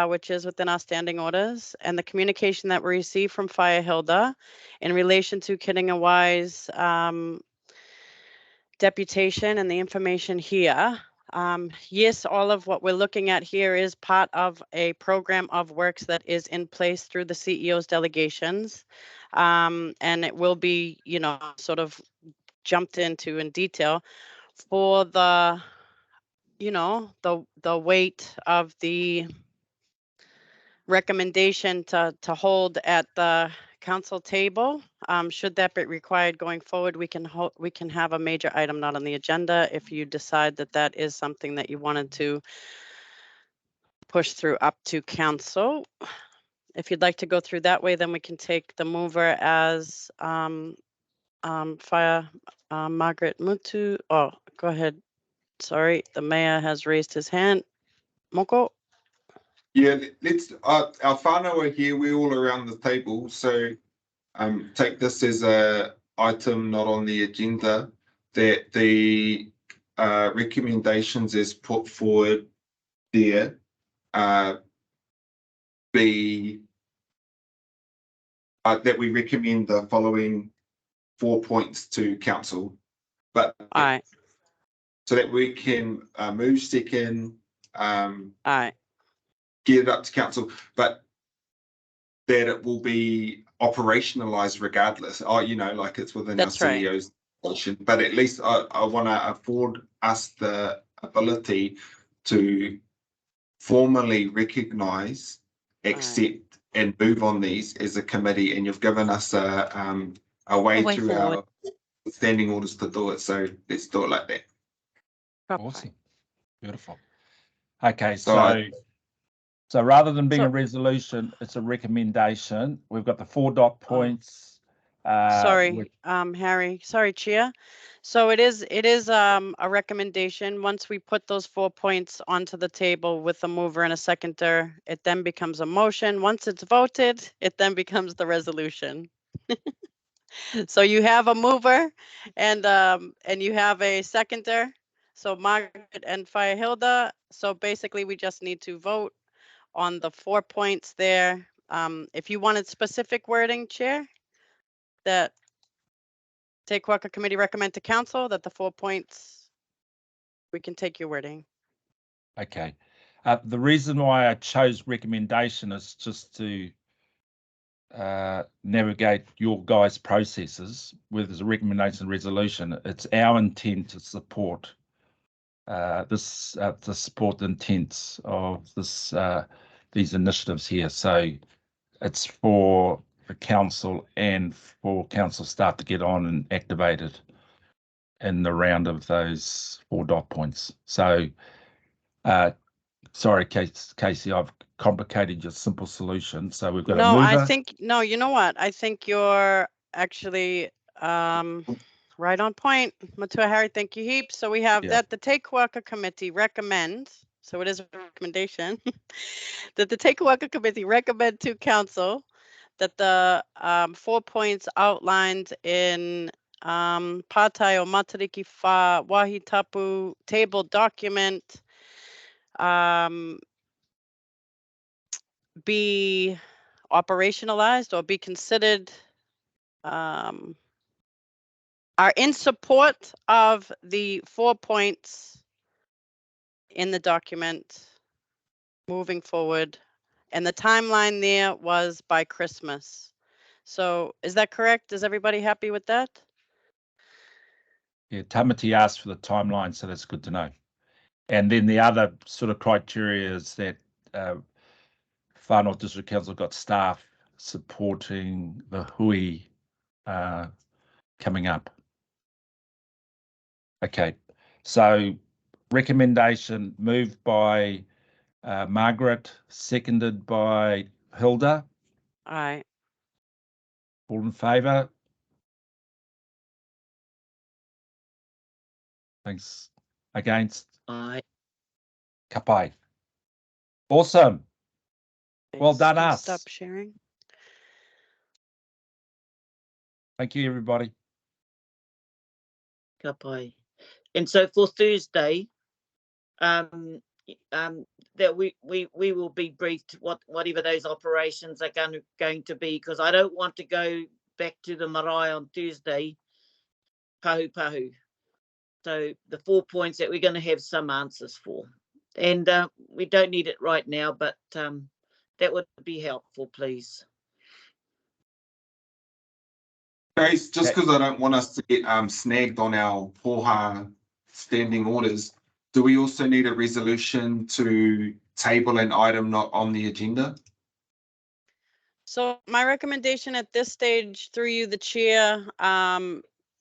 which is within our standing orders, and the communication that we receive from Fire Hilda in relation to Kiringawai's deputation and the information here. Yes, all of what we're looking at here is part of a program of works that is in place through the CEO's delegations. And it will be, sort of jumped into in detail for the, the weight of the recommendation to hold at the council table. Should that be required going forward, we can have a major item not on the agenda if you decide that that is something that you wanted to push through up to council. If you'd like to go through that way, then we can take the mover as Margaret Mutu. Oh, go ahead. Sorry, the mayor has raised his hand. Moko. Yeah, let's, our whānau are here, we're all around the table, so take this as a item not on the agenda, that the recommendations as put forward there be that we recommend the following 4 points to council, but Aye. so that we can move second, Aye. get it up to council, but that it will be operationalized regardless. Oh, you know, like it's within That's our right. CEO's function, but at least I want to afford us the ability to formally recognize, accept, and move on these as a committee. And you've given us a way way through forward. our standing orders to do it. So let's do it like that. Awesome. Beautiful. Okay, So so rather than being a resolution, it's a recommendation. We've got the 4 dot points. Sorry, Harry. Sorry, Chair. So it is a recommendation. Once we put those 4 points onto the table with a mover and a seconder, it then becomes a motion. Once it's voted, it then becomes the resolution. So you have a mover and you have a seconder. So Margaret and Fire Hilda. So basically we just need to vote on the 4 points there. If you wanted specific wording, Chair, that Te Kuaka Committee recommend to council that the 4 points, we can take your wording. Okay. The reason why I chose recommendation is just to navigate your guys' processes. Whether there's a recommendation resolution, it's our intent to support to support the intents of these initiatives here. So it's for the council and for council staff to get on and activated in the round of those 4 dot points. So sorry, Casey, I've complicated your simple solution. So we've got a mover. I think, no, you know what? I think you're actually right on point. Matua Harry, thank you heaps. So we have that the Te Kuaka Committee recommends, so it is a recommendation, that the Te Kuaka Committee recommend to council that the 4 points outlined in Pātai o Matariki Whā Wahi Tapu table document be operationalized or be considered are in support of the 4 points in the document moving forward. And the timeline there was by Christmas. So is that correct? Is everybody happy with that? Yeah, Tamati asked for the timeline, so that's good to know. And then the other sort of criteria is that Far North District Council got staff supporting the hui coming up. Okay, so recommendation moved by Margaret, seconded by Hilda. Aye. All in favour? Thanks. Against? Aye. Kapai. Awesome. Well done, Can you us. stop sharing. Thank you, everybody. Kapai. And so for Thursday, that we will be briefed whatever those operations are going to be, because I don't want to go back to the marae on Thursday pahu. So the 4 points that we're going to have some answers for, and we don't need it right now, but that would be helpful, please. Guys, just because I don't want us to get snagged on our poha standing orders, do we also need a resolution to table an item not on the agenda? So my recommendation at this stage, through you, the chair,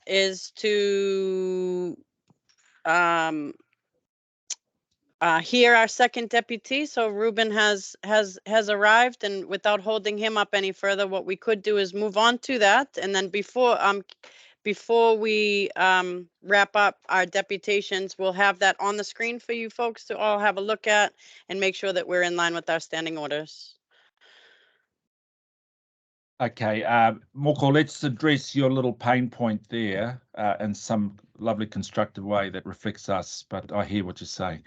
is to hear our second deputy. So Ruben has arrived, and without holding him up any further, what we could do is move on to that, and then before we wrap up our deputations, we'll have that on the screen for you folks to all have a look at and make sure that we're in line with our standing orders. Okay, Moko, let's address your little pain point there in some lovely constructive way that reflects us, but I hear what you're saying.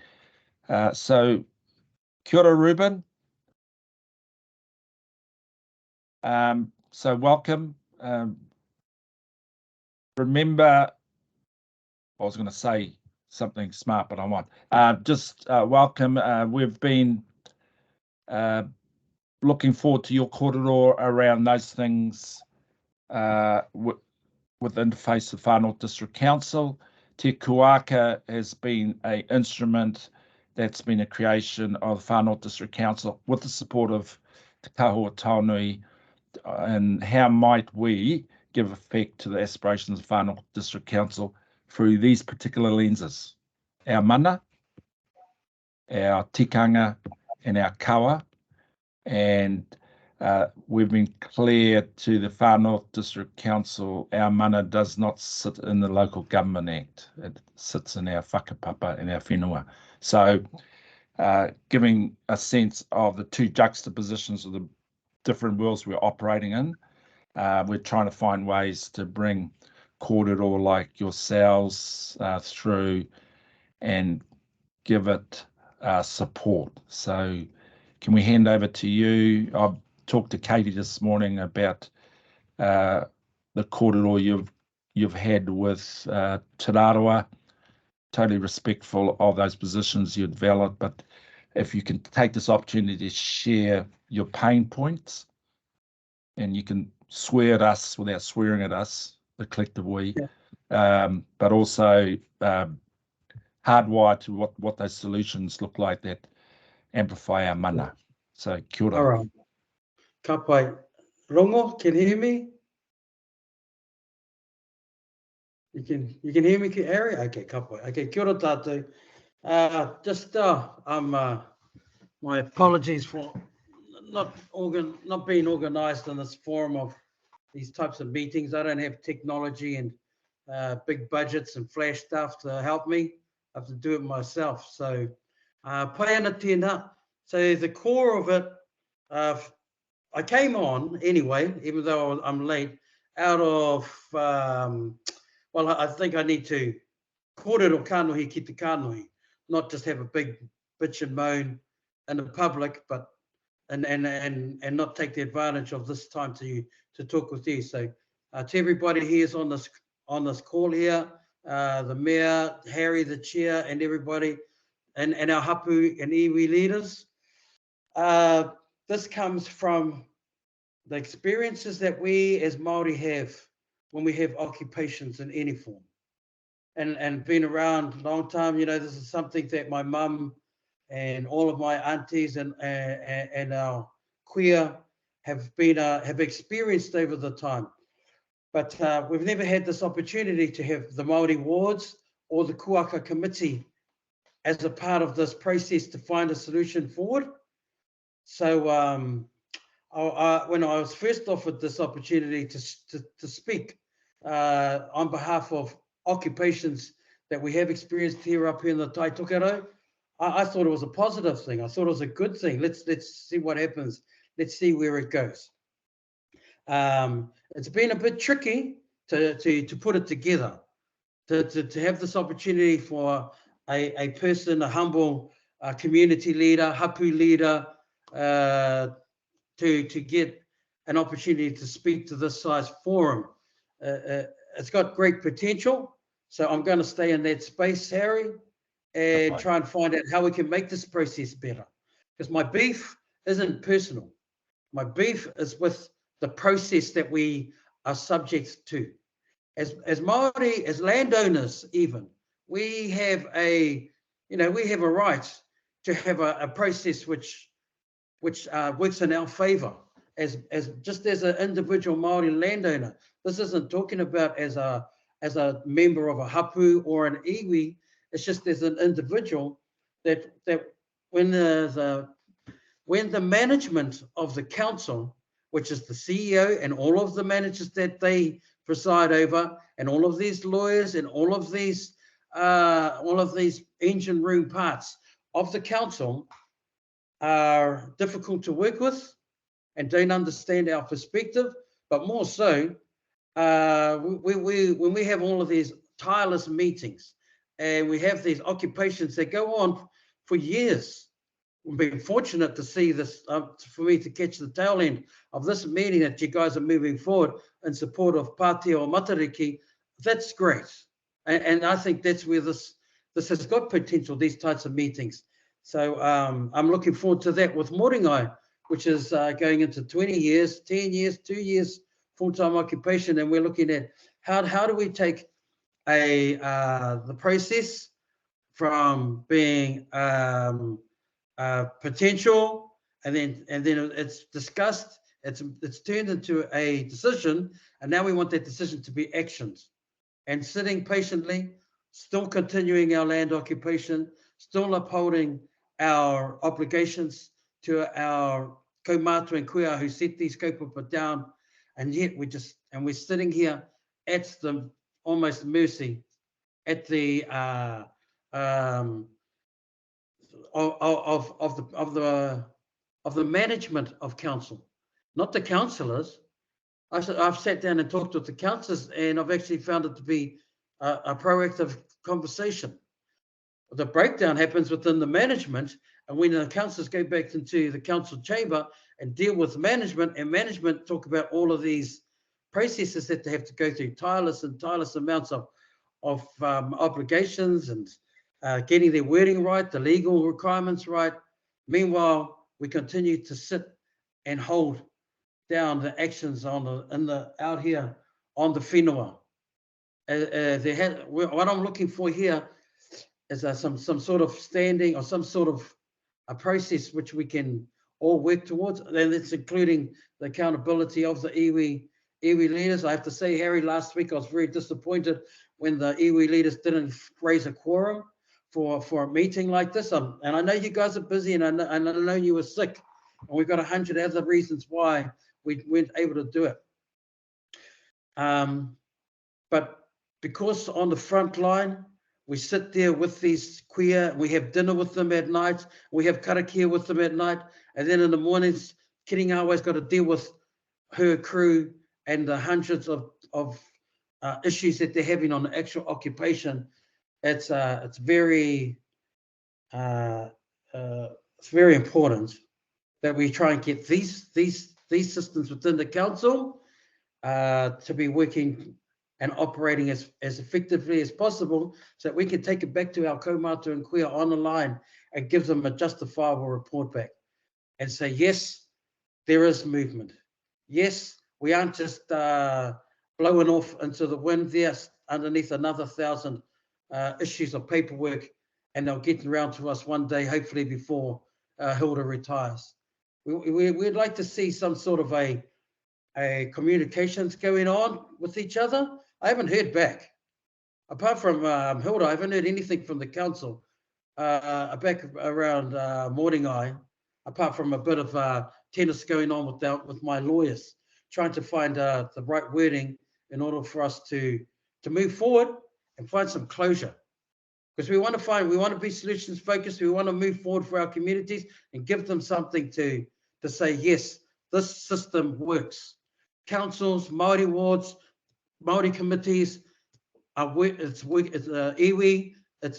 So, kia ora, Ruben. So welcome. Remember, I was going to say something smart, but I won't. Just welcome. We've been looking forward to your korero around those things with the interface of Far North District Council. Te Kuaka has been an instrument that's been a creation of the Far North District Council with the support of Te Kahua Taunui, and how might we give effect to the aspirations of Far North District Council through these particular lenses: our mana, our tikanga, and our kawa. And we've been clear to the Far North District Council, our mana does not sit in the Local Government Act. It sits in our whakapapa and our whenua. So giving a sense of the two juxtapositions of the different worlds we're operating in, we're trying to find ways to bring korero like yourselves through and give it support. So can we hand over to you? I've talked to Katie this morning about the korero you've had with Te Raroa. Totally respectful of those positions you developed, but if you can take this opportunity to share your pain points, and you can swear at us without swearing at us, the collective we, but also hardwired to what those solutions look like that amplify our mana. So kia ora. All right. Ka pai. Rongo, can you hear me? You can hear me, Harry? Okay, ka pai. Okay, kia ora tātou. My apologies for not being organised in this forum of these types of meetings. I don't have technology and big budgets and flash stuff to help me. I have to do it myself. So, pai ana tēnā. So the core of it, I came on anyway, even though I'm late, out of, well, I think I need to korero kanohi ki te kanohi, not just have a big bitch and moan in the public, but and not take the advantage of this time to talk with you. So to everybody here's on this call here, the mayor, Harry, the chair, and everybody, and our hapu and iwi leaders. This comes from the experiences that we as Māori have when we have occupations in any form. And been around a long time, you know, this is something that my mum and all of my aunties and our queer have experienced over the time. But we've never had this opportunity to have the Māori wards or the Kuaka committee as a part of this process to find a solution forward. So when I was first offered this opportunity to speak on behalf of occupations that we have experienced here in the Tai Tokerau, I thought it was a positive thing. I thought it was a good thing. Let's see what happens. Let's see where it goes. It's been a bit tricky to put it together, to have this opportunity for a person, a humble community leader, hapu leader, to get an opportunity to speak to this size forum. It's got great potential. So I'm going to stay in that space, Harry, and try and find out how we can make this process better. Because my beef isn't personal. My beef is with the process that we are subject to. As Māori, as landowners even, we have a right to have a process which works in our favour as just as an individual Māori landowner. This isn't talking about as a member of a hapu or an iwi. It's just as an individual that when the management of the council, which is the CEO and all of the managers that they preside over, and all of these lawyers and all of these engine room parts of the council are difficult to work with and don't understand our perspective. But more so, when we have all of these tireless meetings and we have these occupations that go on for years. We've been fortunate to see this, for me to catch the tail end of this meeting that you guys are moving forward in support of Pāteo Matariki. That's great. And I think that's where this has got potential, these types of meetings. So I'm looking forward to that with Moringai, which is going into 20 years, 10 years, 2 years, full-time occupation. And we're looking at how do we take the process from being potential, and then it's discussed, it's turned into a decision, and now we want that decision to be actions. And sitting patiently, still continuing our land occupation, still upholding our obligations to our kaumātua and kuia who set these kaupapa down, and yet we're sitting here at the almost mercy at the of the management of council, not the councillors. I've sat down and talked with the councillors, and I've actually found it to be a proactive conversation. The breakdown happens within the management, and when the councillors go back into the council chamber and deal with management, and management talk about all of these processes that they have to go through, tireless amounts of obligations and getting their wording right, the legal requirements right. Meanwhile, we continue to sit and hold down the actions out here on the whenua. What I'm looking for here is some sort of standing or some sort of a process which we can all work towards, and it's including the accountability of the iwi leaders. I have to say, Harry, last week I was very disappointed when the iwi leaders didn't raise a quorum for a meeting like this. And I know you guys are busy, and I know you were sick, and we've got 100 other reasons why we weren't able to do it. But because on the front line, we sit there with these queer, we have dinner with them at night, we have karakia with them at night, and then in the mornings, Kiringawa's got to deal with her crew and the hundreds of issues that they're having on the actual occupation. It's very important that we try and get these systems within the council to be working and operating as effectively as possible, so that we can take it back to our kaumātua and kuia on the line and give them a justifiable report back and say, yes, there is movement. Yes, we aren't just blowing off into the wind there underneath another 1,000 issues of paperwork, and they'll get around to us one day, hopefully before Hilda retires. We'd like to see some sort of a communications going on with each other. I haven't heard back. Apart from Hilda, I haven't heard anything from the council back around Moringai, apart from a bit of tennis going on with my lawyers, trying to find the right wording in order for us to move forward and find some closure. Because we want to be solutions focused. We want to move forward for our communities and give them something to say, yes, this system works. Councils, Māori wards, Māori committees, it's iwi,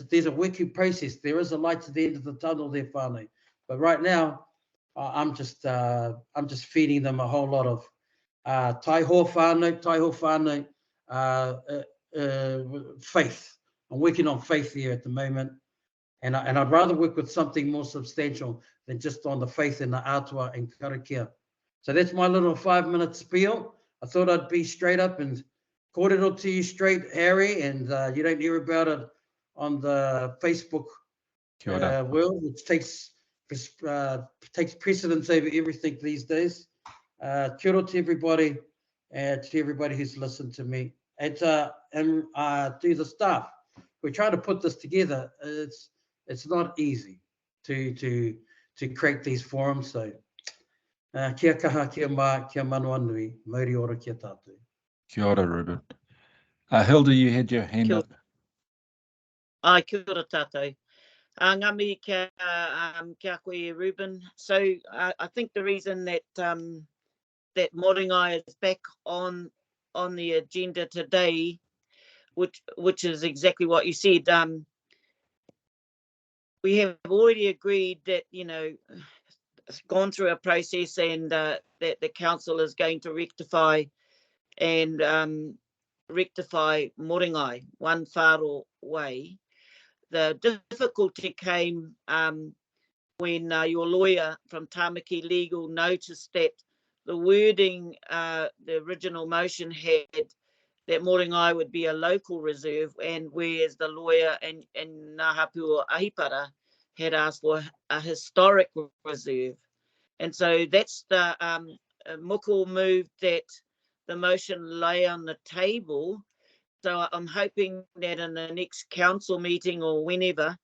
there's a working process. There is a light at the end of the tunnel there, whānau. But right now, I'm just feeding them a whole lot of taiho whānau, faith. I'm working on faith here at the moment, and I'd rather work with something more substantial than just on the faith in the atua and karakia. So that's my little 5-minute spiel. I thought I'd be straight up and kōrero to you straight, Harry, and you don't hear about it on the Facebook world, which takes precedence over everything these days. Kia ora to everybody, and to everybody who's listened to me, and to the staff. We're trying to put this together. It's not easy to create these forums. So kia kaha, kia mā, kia manu anui, mauri ora kia tātou. Kia ora, Ruben. Hilda, you had your hand Kia up. Ai, kia ora tātou. Ngami kia koe, Ruben. So I think the reason that that Moringai is back on the agenda today, which is exactly what you said. We have already agreed that, you know, it's gone through a process, and that the council is going to rectify Moringai, one whāro way. The difficulty came when your lawyer from Tamaki Legal noticed that the wording, the original motion had that Moringai would be a local reserve, and whereas the lawyer and Ngāhapu Ahipara had asked for a historic reserve. And so that's the Moko moved that the motion lay on the table. So I'm hoping that in the next council meeting or whenever,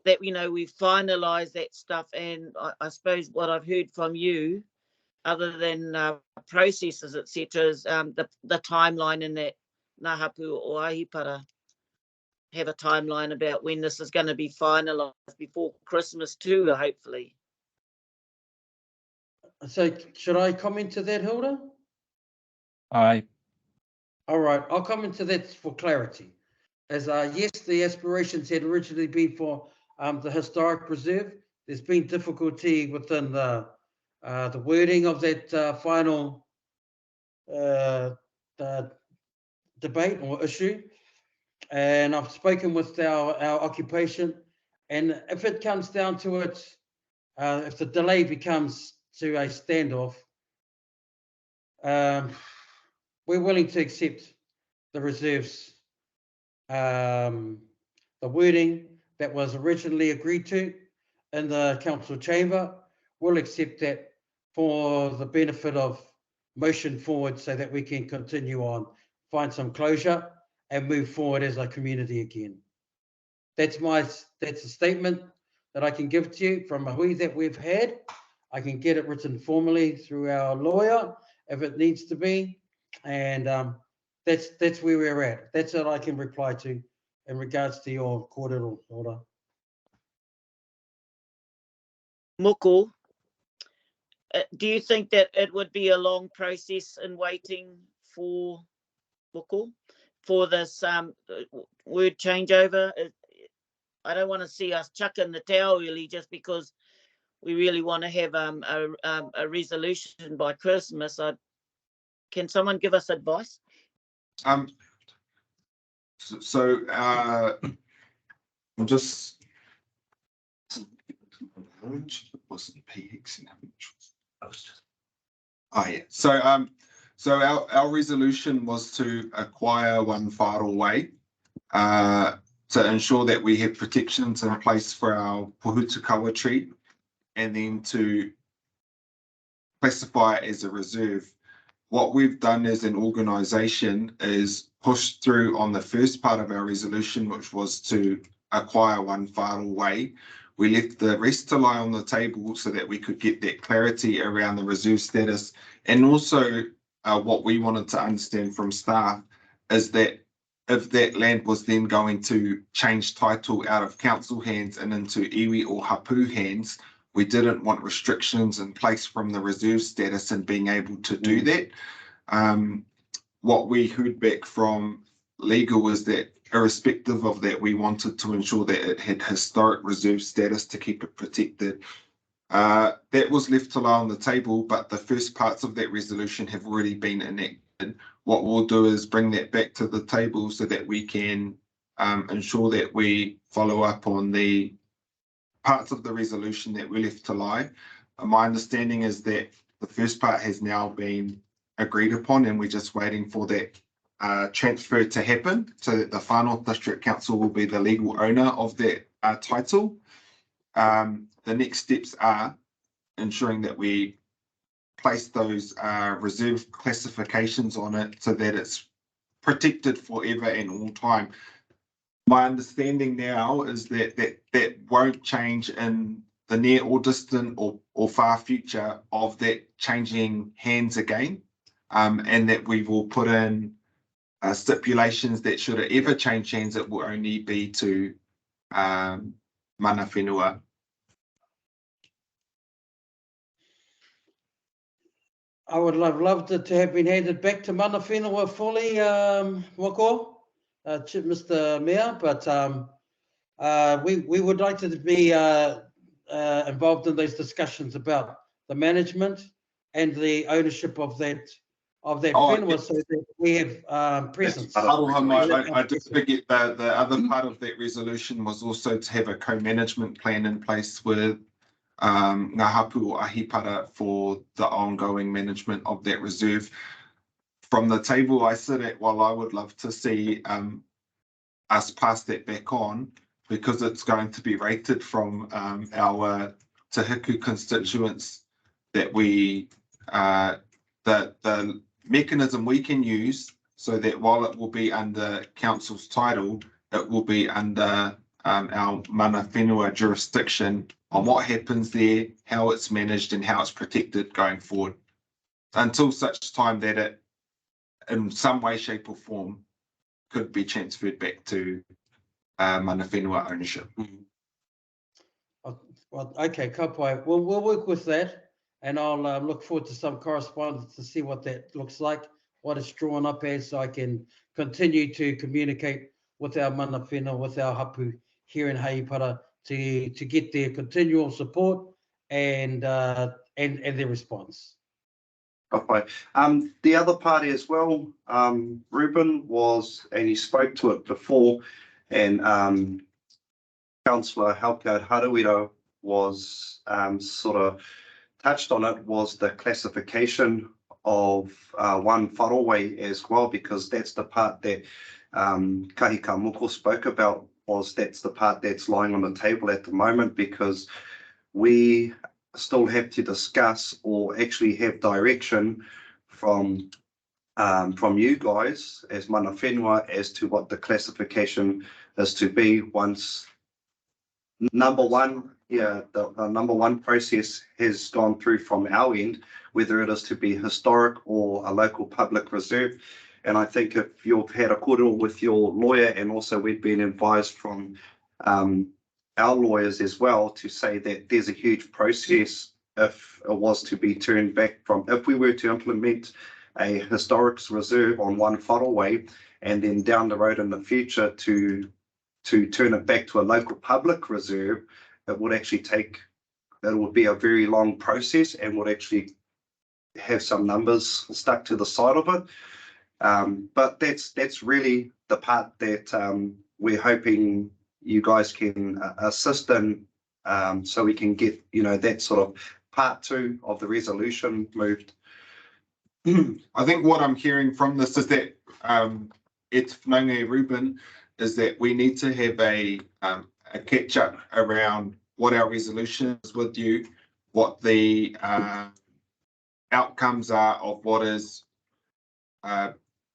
that, you know, we finalise that stuff. And I suppose what I've heard from you, other than processes, etc., is the timeline in that Ngāhapu o Ahipara have a timeline about when this is going to be finalised before Christmas too, hopefully. So should I comment to that, Hilda? Aye. All right, I'll comment to that for clarity. As yes, the aspirations had originally been for the historic reserve. There's been difficulty within the wording of that final debate or issue, and I've spoken with our occupation, and if it comes down to it, if the delay becomes to a standoff, we're willing to accept the reserves, the wording that was originally agreed to in the council chamber. We'll accept that for the benefit of motion forward, so that we can continue on, find some closure and move forward as a community again. That's a statement that I can give to you from a hui that we've had. I can get it written formally through our lawyer if it needs to be, and that's where we're at. That's what I can reply to in regards to your kōrero order. Moko, do you think that it would be a long process in waiting for Moko for this word changeover? I don't want to see us chuck in the towel really, just because we really want to have a resolution by Christmas. Can someone give us advice? I'm just. Oh yeah. So our resolution was to acquire one whāro way, to ensure that we have protections in place for our pohutukawa tree, and then to classify it as a reserve. What we've done as an organisation is pushed through on the first part of our resolution, which was to acquire one whāro way. We left the rest to lie on the table so that we could get that clarity around the reserve status. And also what we wanted to understand from staff is that if that land was then going to change title out of council hands and into iwi or hapu hands, we didn't want restrictions in place from the reserve status and being able to do that. What we heard back from legal was that irrespective of that, we wanted to ensure that it had historic reserve status to keep it protected. That was left to lie on the table, but the first parts of that resolution have already been enacted. What we'll do is bring that back to the table so that we can ensure that we follow up on the parts of the resolution that we left to lie. My understanding is that the first part has now been agreed upon, and we're just waiting for that transfer to happen so that the whānau District Council will be the legal owner of that title. The next steps are ensuring that we place those reserve classifications on it so that it's protected forever and all time. My understanding now is that that won't change in the near or distant or far future of that changing hands again, and that we will put in stipulations that should it ever change hands, it will only be to mana whenua. I would have loved it to have been handed back to mana whenua fully, Wako, Mr. Mayor, but we would like to be involved in those discussions about the management and the ownership of that whenua, so that we have presence. I did forget the other part of that resolution was also to have a co-management plan in place with ngā hapu o Ahipara for the ongoing management of that reserve. From the table I sit at, while I would love to see us pass that back on, because it's going to be rated from our Te Hiku constituents, that we the mechanism we can use, so that while it will be under council's title, it will be under our mana whenua jurisdiction on what happens there, how it's managed and how it's protected going forward, until such time that it in some way, shape or form could be transferred back to mana whenua ownership. Well, okay, kapai. We'll work with that, and I'll look forward to some correspondence to see what that looks like, what it's drawn up as, so I can continue to communicate with our mana whenua, with our hapu here in Haipara, to get their continual support and their response. Okay. The other party as well, Ruben was, and he spoke to it before, and Councillor Helkau Harawira was sort of touched on it, was the classification of one wharaway as well, because that's the part that Kahika Moko spoke about, was that's the part that's lying on the table at the moment, because we still have to discuss or actually have direction from you guys as mana whenua as to what the classification is to be once the number one process has gone through from our end, whether it is to be historic or a local public reserve. And I think if you've had a kōrero with your lawyer, and also we've been advised from our lawyers as well, to say that there's a huge process if it was to be turned back from, if we were to implement a historic reserve on one wharaway, and then down the road in the future to turn it back to a local public reserve, it would actually take, it would be a very long process and would actually have some numbers stuck to the side of it. But that's really the part that we're hoping you guys can assist in, so we can get, that sort of part 2 of the resolution moved. I think what I'm hearing from this is that it's Whanganui Ruben, is that we need to have a catch up around what our resolution is with you, what the outcomes are of what is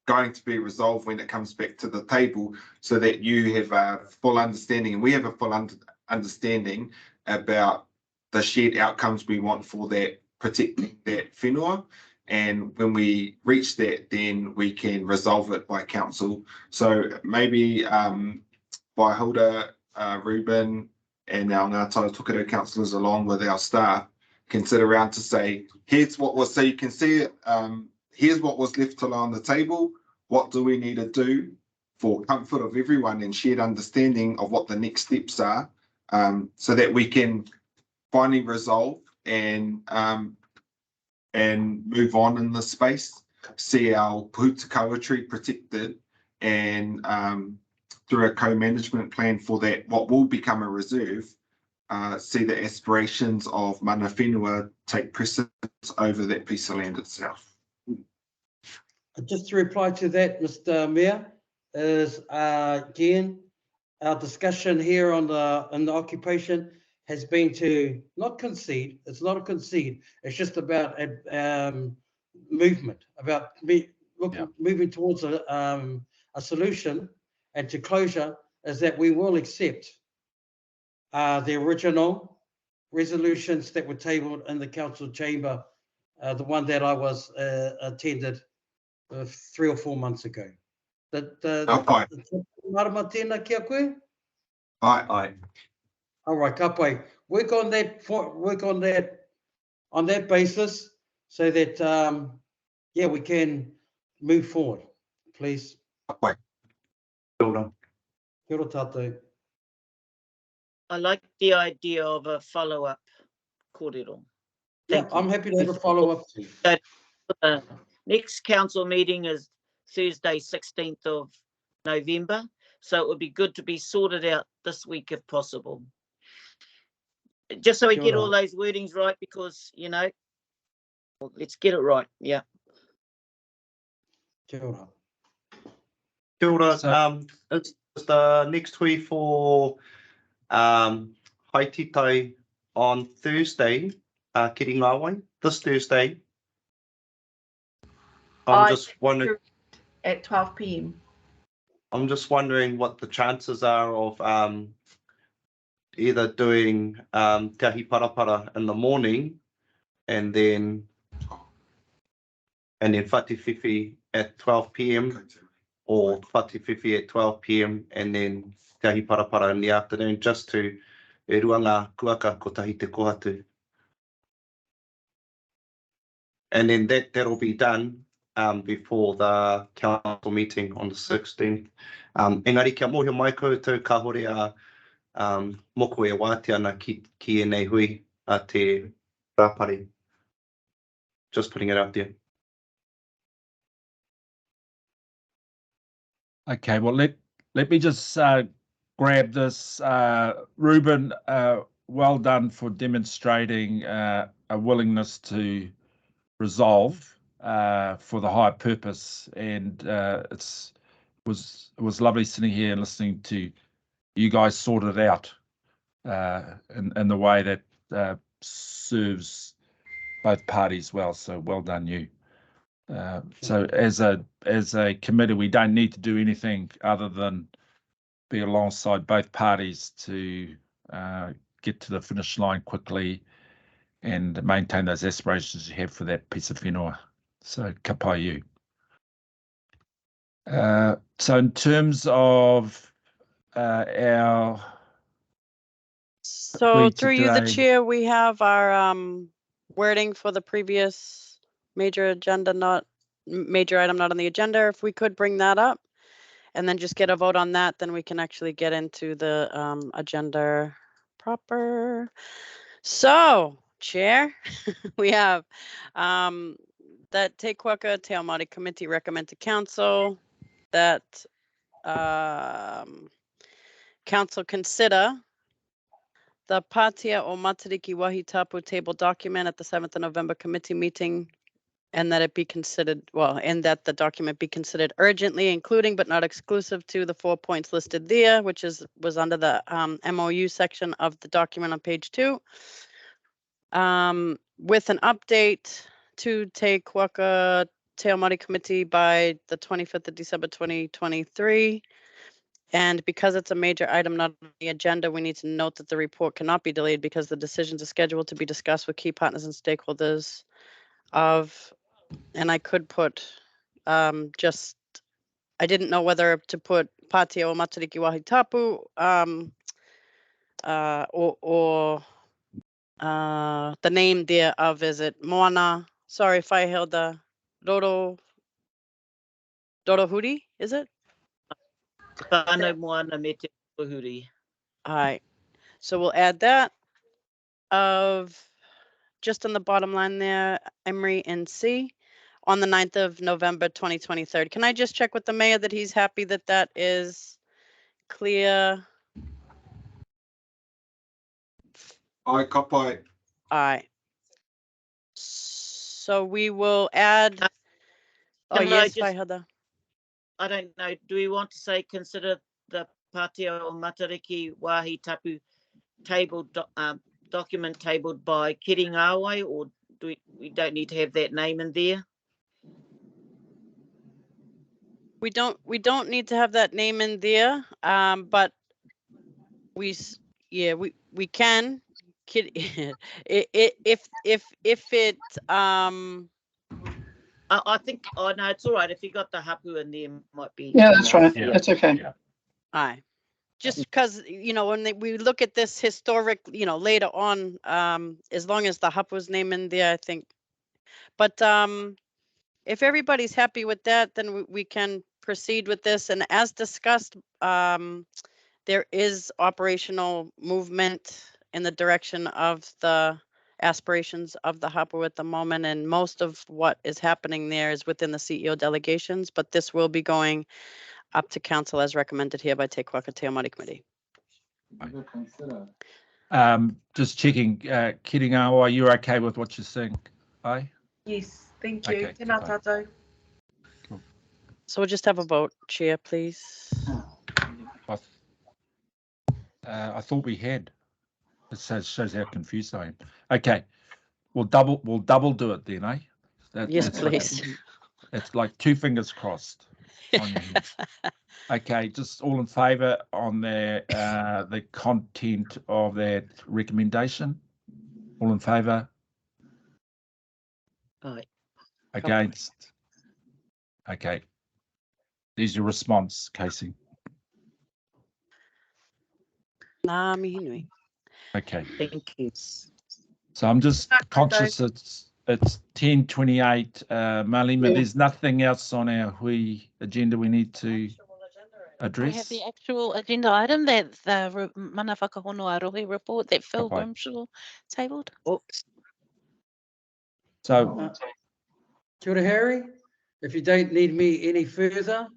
going to be resolved when it comes back to the table, so that you have a full understanding and we have a full understanding about the shared outcomes we want for that, protecting that whenua. And when we reach that, then we can resolve it by council. So maybe by Hilda, Ruben, and our Ngātaru Tukurau councillors, along with our staff, can sit around to say, here's what was, so you can see it, here's what was left to lie on the table. What do we need to do for comfort of everyone and shared understanding of what the next steps are, so that we can finally resolve and move on in this space, see our pūtekau tree protected, and through a co-management plan for that, what will become a reserve, see the aspirations of mana whenua take precedence over that piece of land itself. Just to reply to that, Mr. Mayor, is again, our discussion here on the occupation has been to not concede. It's not a concede. It's just about movement, about moving towards a solution, and to closure is that we will accept the original resolutions that were tabled in the council chamber, the one that I was attended 3 or 4 months ago. Ka pai. Marama tēnā ki a koe? Ai. All right, ka pai. Work on that basis so that, yeah, we can move forward, please. Ka pai. Kia ora. Kia ora tātou. I like the idea of a follow-up kōrero. Yeah, I'm happy to have a follow-up too. The next council meeting is Thursday, 16th of November. So it would be good to be sorted out this week if possible. Just so we get all those wordings right, because, you know, let's get it right. Yeah. Kia ora. Kia ora. It's the next week for Haititai on Thursday, Kiri Ngāwai, this Thursday. I'm just wondering at 12 p.m. I'm just wondering what the chances are of either doing Te Ahi Parapara in the morning and then Whatiwhiwhi at 12 p.m. or Whatiwhiwhi at 12 p.m. and then Te Ahi Parapara in the afternoon, just to e rua ngā kuaka ko tahi te kohatu. And then that'll be done before the council meeting on the 16th. Engari, kia mōhio mai koutou ka hore a moko e wātea ana ki e nei hui a te rāpare. Just putting it out there. Okay, well, let me just grab this. Ruben, well done for demonstrating a willingness to resolve for the higher purpose, and it was lovely sitting here and listening to you guys sort it out in the way that serves both parties well. So well done, you. So as a committee, we don't need to do anything other than be alongside both parties to get to the finish line quickly and maintain those aspirations you have for that piece of whenua. So ka pai you. So in terms of our So through you, the chair, we have our wording for the previous major item not on the agenda. If we could bring that up and then just get a vote on that, then we can actually get into the agenda proper. So, Chair, we have that Te Kuaka Te Ao Māori Committee recommend to Council that Council consider the Pātea o Matariki Wahi Tapu table document at the 7th of November committee meeting, and that it be considered, and that the document be considered urgently, including but not exclusive to the 4 points listed there, which was under the MOU section of the document on page 2, with an update to Te Kuaka Te Ao Māori Committee by the 25th of December 2023. And because it's a major item not on the agenda, we need to note that the report cannot be delayed because the decisions are scheduled to be discussed with key partners and stakeholders of, and I could put just, I didn't know whether to put Pātea o Matariki Wahi Tapu or the name there of, is it Moana? Sorry, Whaihilda Dorohuri, is it? Whānau moana me te Dorohuri. All right, so we'll add that of just on the bottom line there, Emery and C on the 9th of November 2023. Can I just check with the mayor that he's happy that that is clear? Ai, ka pai. All right. So we will add. Oh, yes, Whaihilda. I don't know. Do we want to say consider the Pātea o Matariki Wahi Tapu tabled document tabled by Kiri Ngāwai, or do we don't need to have that name in there? We don't need to have that name in there, but we can. If it I think, oh no, it's all right. If you got the hapu in there, might be. Yeah, that's right. Yeah. That's okay. Yeah. Aye. Just because, you know, when we look at this historic, you know, later on, as long as the hapu's name in there, I think. But if everybody's happy with that, then we can proceed with this. And as discussed, there is operational movement in the direction of the aspirations of the hapu at the moment. And most of what is happening there is within the CEO delegations, but this will be going up to council as recommended here by Te Kuaka Te Māori Committee. Just checking, Kiringawa, are you okay with what you're saying? Aye? Yes, thank you. Okay, Tēnā goodbye. tātou. So we'll just have a vote, Chair, please. I thought we had. It shows how confused I am. Okay, we'll double do it then, eh? Yes, that's please. It's like 2 fingers crossed on your head. Okay, just all in favour on the content of that recommendation? All in favour? Aye. Against? Okay. There's your response, Casey. Ngā mihi nui. Okay. Thank you. So I'm just conscious it's 10:28, Malima. Yeah. There's nothing else on our hui agenda we need to We have address. the actual agenda item, that the mana whakahono arohi report that Phil Okay. Grimshaw tabled. So Kia ora, Harry. If you don't need me any further,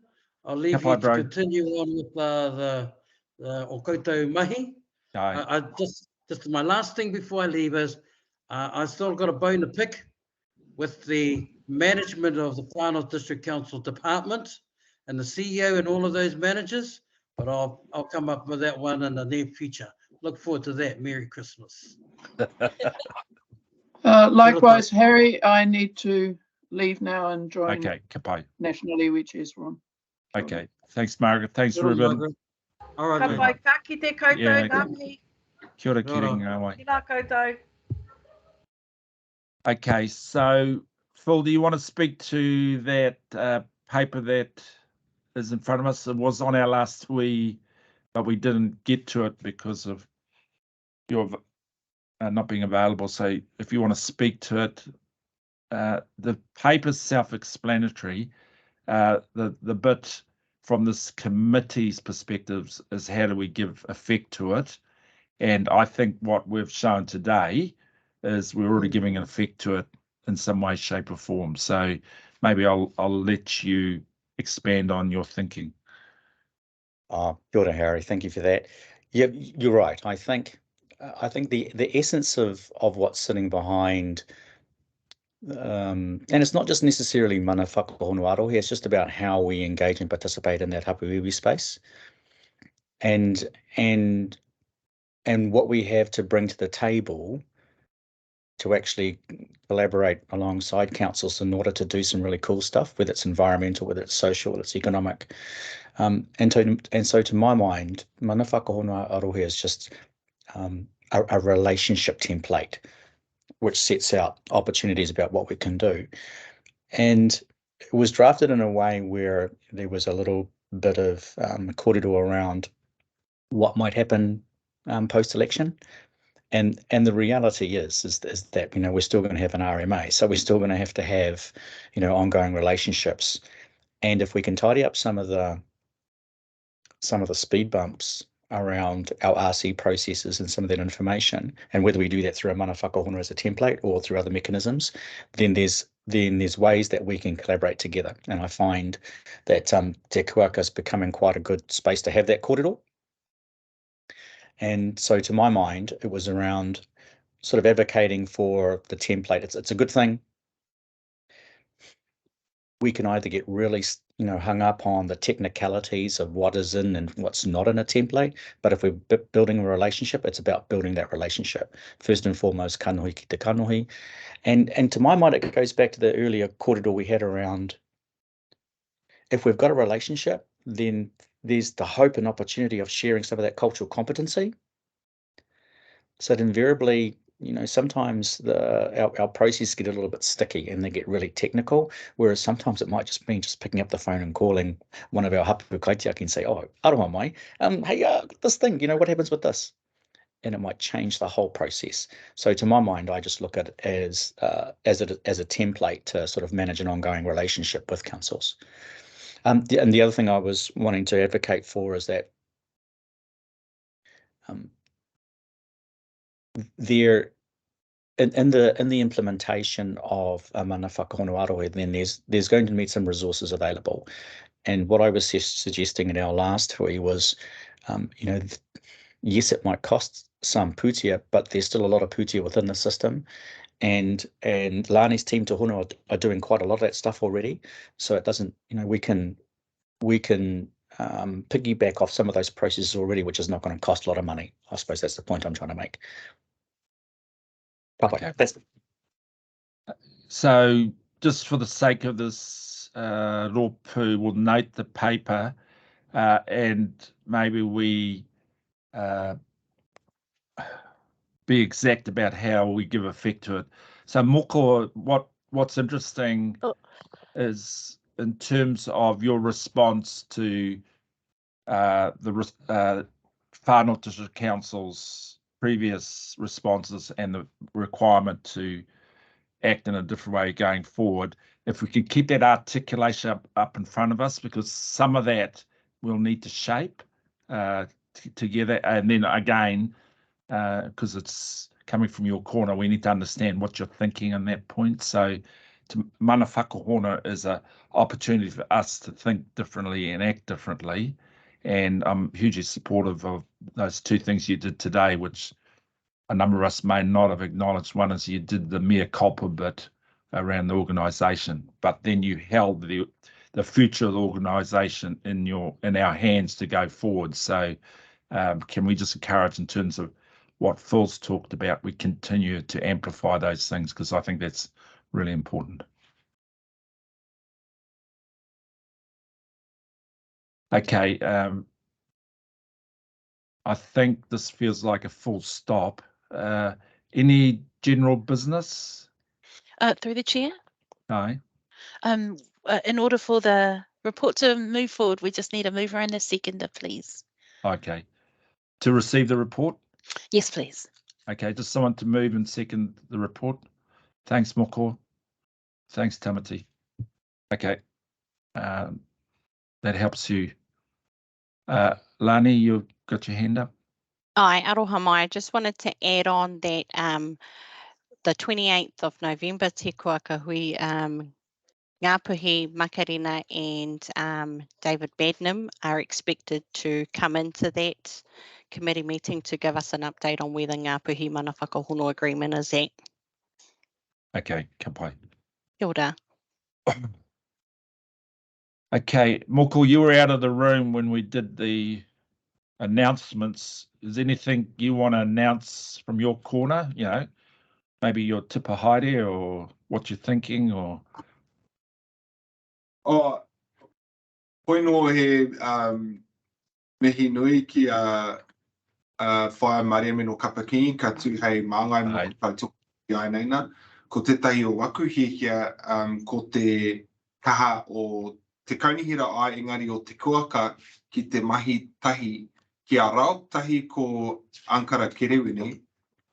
I'll leave Ka pai, you to bro. continue on with the o koutou mahi. aye. I just my last thing before I leave is I still got a bone to pick with the management of the Whānau District Council Department and the CEO and all of those managers, but I'll come up with that one in the near future. Look forward to that. Merry Christmas. Likewise, Harry, I need to leave now and join Okay, ka pai. National Iwi Chess Room. Okay. Thanks, Margaret. Thanks, Kia ora, Ruben. Margaret. All right, Ka mate. pai ka ki te koutou, Yeah, ngā mihi. Kia ora, Kia ora. Kiringawa. Tēnā koutou. Okay, so Phil, do you want to speak to that paper that is in front of us? It was on our last hui, but we didn't get to it because of your not being available. So if you want to speak to it, the paper's self-explanatory. The bit from this committee's perspectives is how do we give effect to it? And I think what we've shown today is we're already giving an effect to it in some way, shape, or form. So maybe I'll let you expand on your thinking. Kia ora, Harry. Thank you for that. Yeah, you're right. I think the essence of what's sitting behind, and it's not just necessarily mana whakahono arohi, it's just about how we engage and participate in that hapu iwi space, and what we have to bring to the table to actually collaborate alongside councils in order to do some really cool stuff, whether it's environmental, whether it's social, whether it's economic. And so to my mind, mana whakahono arohi is just a relationship template which sets out opportunities about what we can do. And it was drafted in a way where there was a little bit of kōrero around what might happen post-election. And the reality is that, we're still going to have an RMA. So we're still going to have, ongoing relationships. And if we can tidy up some of the speed bumps around our RC processes and some of that information, and whether we do that through a mana whakahono as a template or through other mechanisms, then there's ways that we can collaborate together. And I find that Te Kuaka is becoming quite a good space to have that kōrero. And so to my mind, it was around sort of advocating for the template. It's a good thing. We can either get really, hung up on the technicalities of what is in and what's not in a template. But if we're building a relationship, it's about building that relationship. First and foremost, kanohi ki te kanohi. And to my mind, it goes back to the earlier kōrero we had around, if we've got a relationship, then there's the hope and opportunity of sharing some of that cultural competency. So that invariably, you know, sometimes our processes get a little bit sticky and they get really technical, whereas sometimes it might just mean just picking up the phone and calling one of our hapu kaitiaki and say, oh, aroha mai, hey, this thing, you know, what happens with this? And it might change the whole process. So to my mind, I just look at it as a template to sort of manage an ongoing relationship with councils. And the other thing I was wanting to advocate for is that there in the implementation of a mana whakahono aroe, then there's going to be some resources available. And what I was suggesting in our last hui was, you know, yes, it might cost some putia, but there's still a lot of putia within the system. And Lani's team Tohono are doing quite a lot of that stuff already. So it doesn't, you know, we can piggyback off some of those processes already, which is not going to cost a lot of money. I suppose that's the point I'm trying to make. Okay. So just for the sake of this, Ropu will note the paper and maybe we be exact about how we give effect to it. So Moko, what's interesting is in terms of your response to the Whānau District Council's previous responses and the requirement to act in a different way going forward. If we can keep that articulation up in front of us, because some of that we'll need to shape together, and then again, because it's coming from your corner, we need to understand what you're thinking on that point. So mana whakahona is an opportunity for us to think differently and act differently. And I'm hugely supportive of those two things you did today, which a number of us may not have acknowledged. One is you did the mea culpa bit around the organisation, but then you held the future of the organisation in our hands to go forward. So can we just encourage, in terms of what Phil's talked about, we continue to amplify those things, because I think that's really important. Okay, I think this feels like a full stop. Any general business? Through the chair. No. In order for the report to move forward, we just need a mover and a seconder, please. Okay. To receive the report? Yes, please. Okay, just someone to move and second the report. Thanks, Moko. Thanks, Tamati. Okay. That helps you. Lani, you've got your hand up. Aye, aroha mai. I just wanted to add on that the 28th of November, Te Kuaka Hui, Ngāpuhi, Makarena and David Badnam are expected to come into that committee meeting to give us an update on where the Ngāpuhi Mana Whakahono agreement is at. Okay, ka pai. Kia ora. Okay, Moko, you were out of the room when we did the announcements. Is anything you want to announce from your corner? You know, maybe your tipa haere or what you're thinking, or? Oh, poino he mihi nui ki a whae Mariame no Kapaki, ka tui hei maangai mo ka tuku i ainaina. Ko te tahi o waku hihia, ko te kaha o te kaunihira ai engari o te kuaka ki te mahi tahi ki a rau tahi ko Ankara Kerewini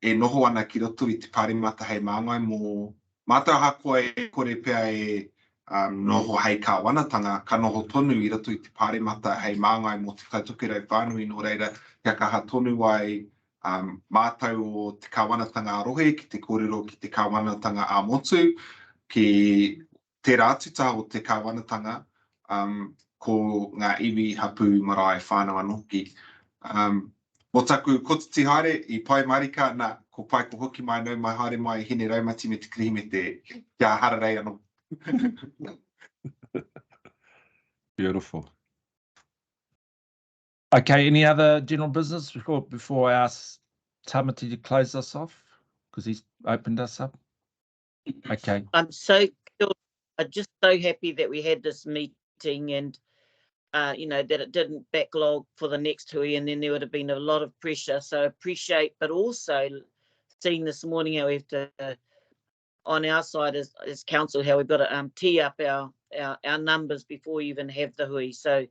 e noho ana ki roto i te pārimata hei maangai mo mātau hakoa e kore pea e noho hei ka wanatanga, ka noho tonu i roto i te pārimata hei maangai mo te kaitukerau whānui no reira, kia kaha tonu ai mātau o te kāwanatanga arohe, ki te kōrero ki te kāwanatanga a motu, ki te rātuta o te kāwanatanga, ko ngā iwi hapu marae whānau anoki. Mo taku kotiti haere i pai marika, nā, ko pai ko hoki mai nau mai haere mai hine raumati me te krihi me te kia hararei anō. Beautiful. Okay, any other general business before I ask Tamati to close us off, because he's opened us up? Okay. I'm just so happy that we had this meeting, and you know, that it didn't backlog for the next hui, and then there would have been a lot of pressure. So appreciate, but also seen this morning how we have to, on our side as council, how we've got to tee up our numbers before we even have the hui. So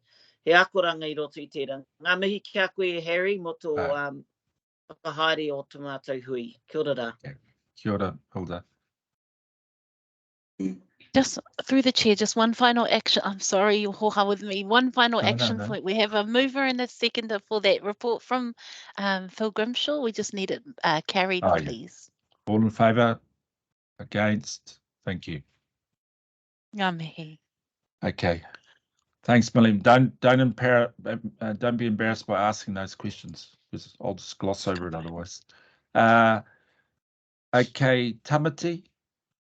he akoranga I roto I tērā. Ngā mihi kia koe, Harry, mo tō whakahaere o te mātou hui. Kia ora rā. Kia ora, Hilda. Just through the chair, just one final action. I'm sorry, you hoha with me. One final action point. We have a mover and a seconder for that report from Phil Grimshaw. We just need it carried, please. Yeah. All in favour? Against? Thank you. Ngā mihi. Okay. Thanks, Millie. Don't be embarrassed by asking those questions, because I'll just gloss over it otherwise. Okay, Tamati,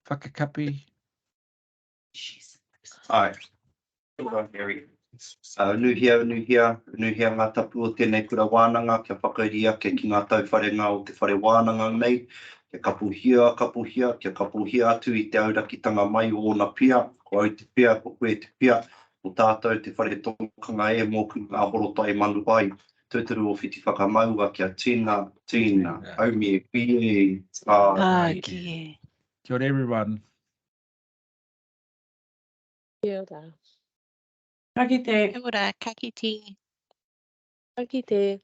whakakapi. Ai. Harry. Nuhia ngā tapu o tēnei kura wānanga, kia whakairia ki ngā tauwharenga o te whare wānanga nei, kia kapuhia, kia kapuhia atu I te aurakitanga mai o ōna pia, ko au te pia, ko koe te pia, o tātou te whare tōkanga mōku ngā horotai manu ai, tūturu o whiti whakamaua kia tīna, aumi e pie, Kia ora, everyone. Kia ora. Ka kite. ora, ka kite. Ka kite.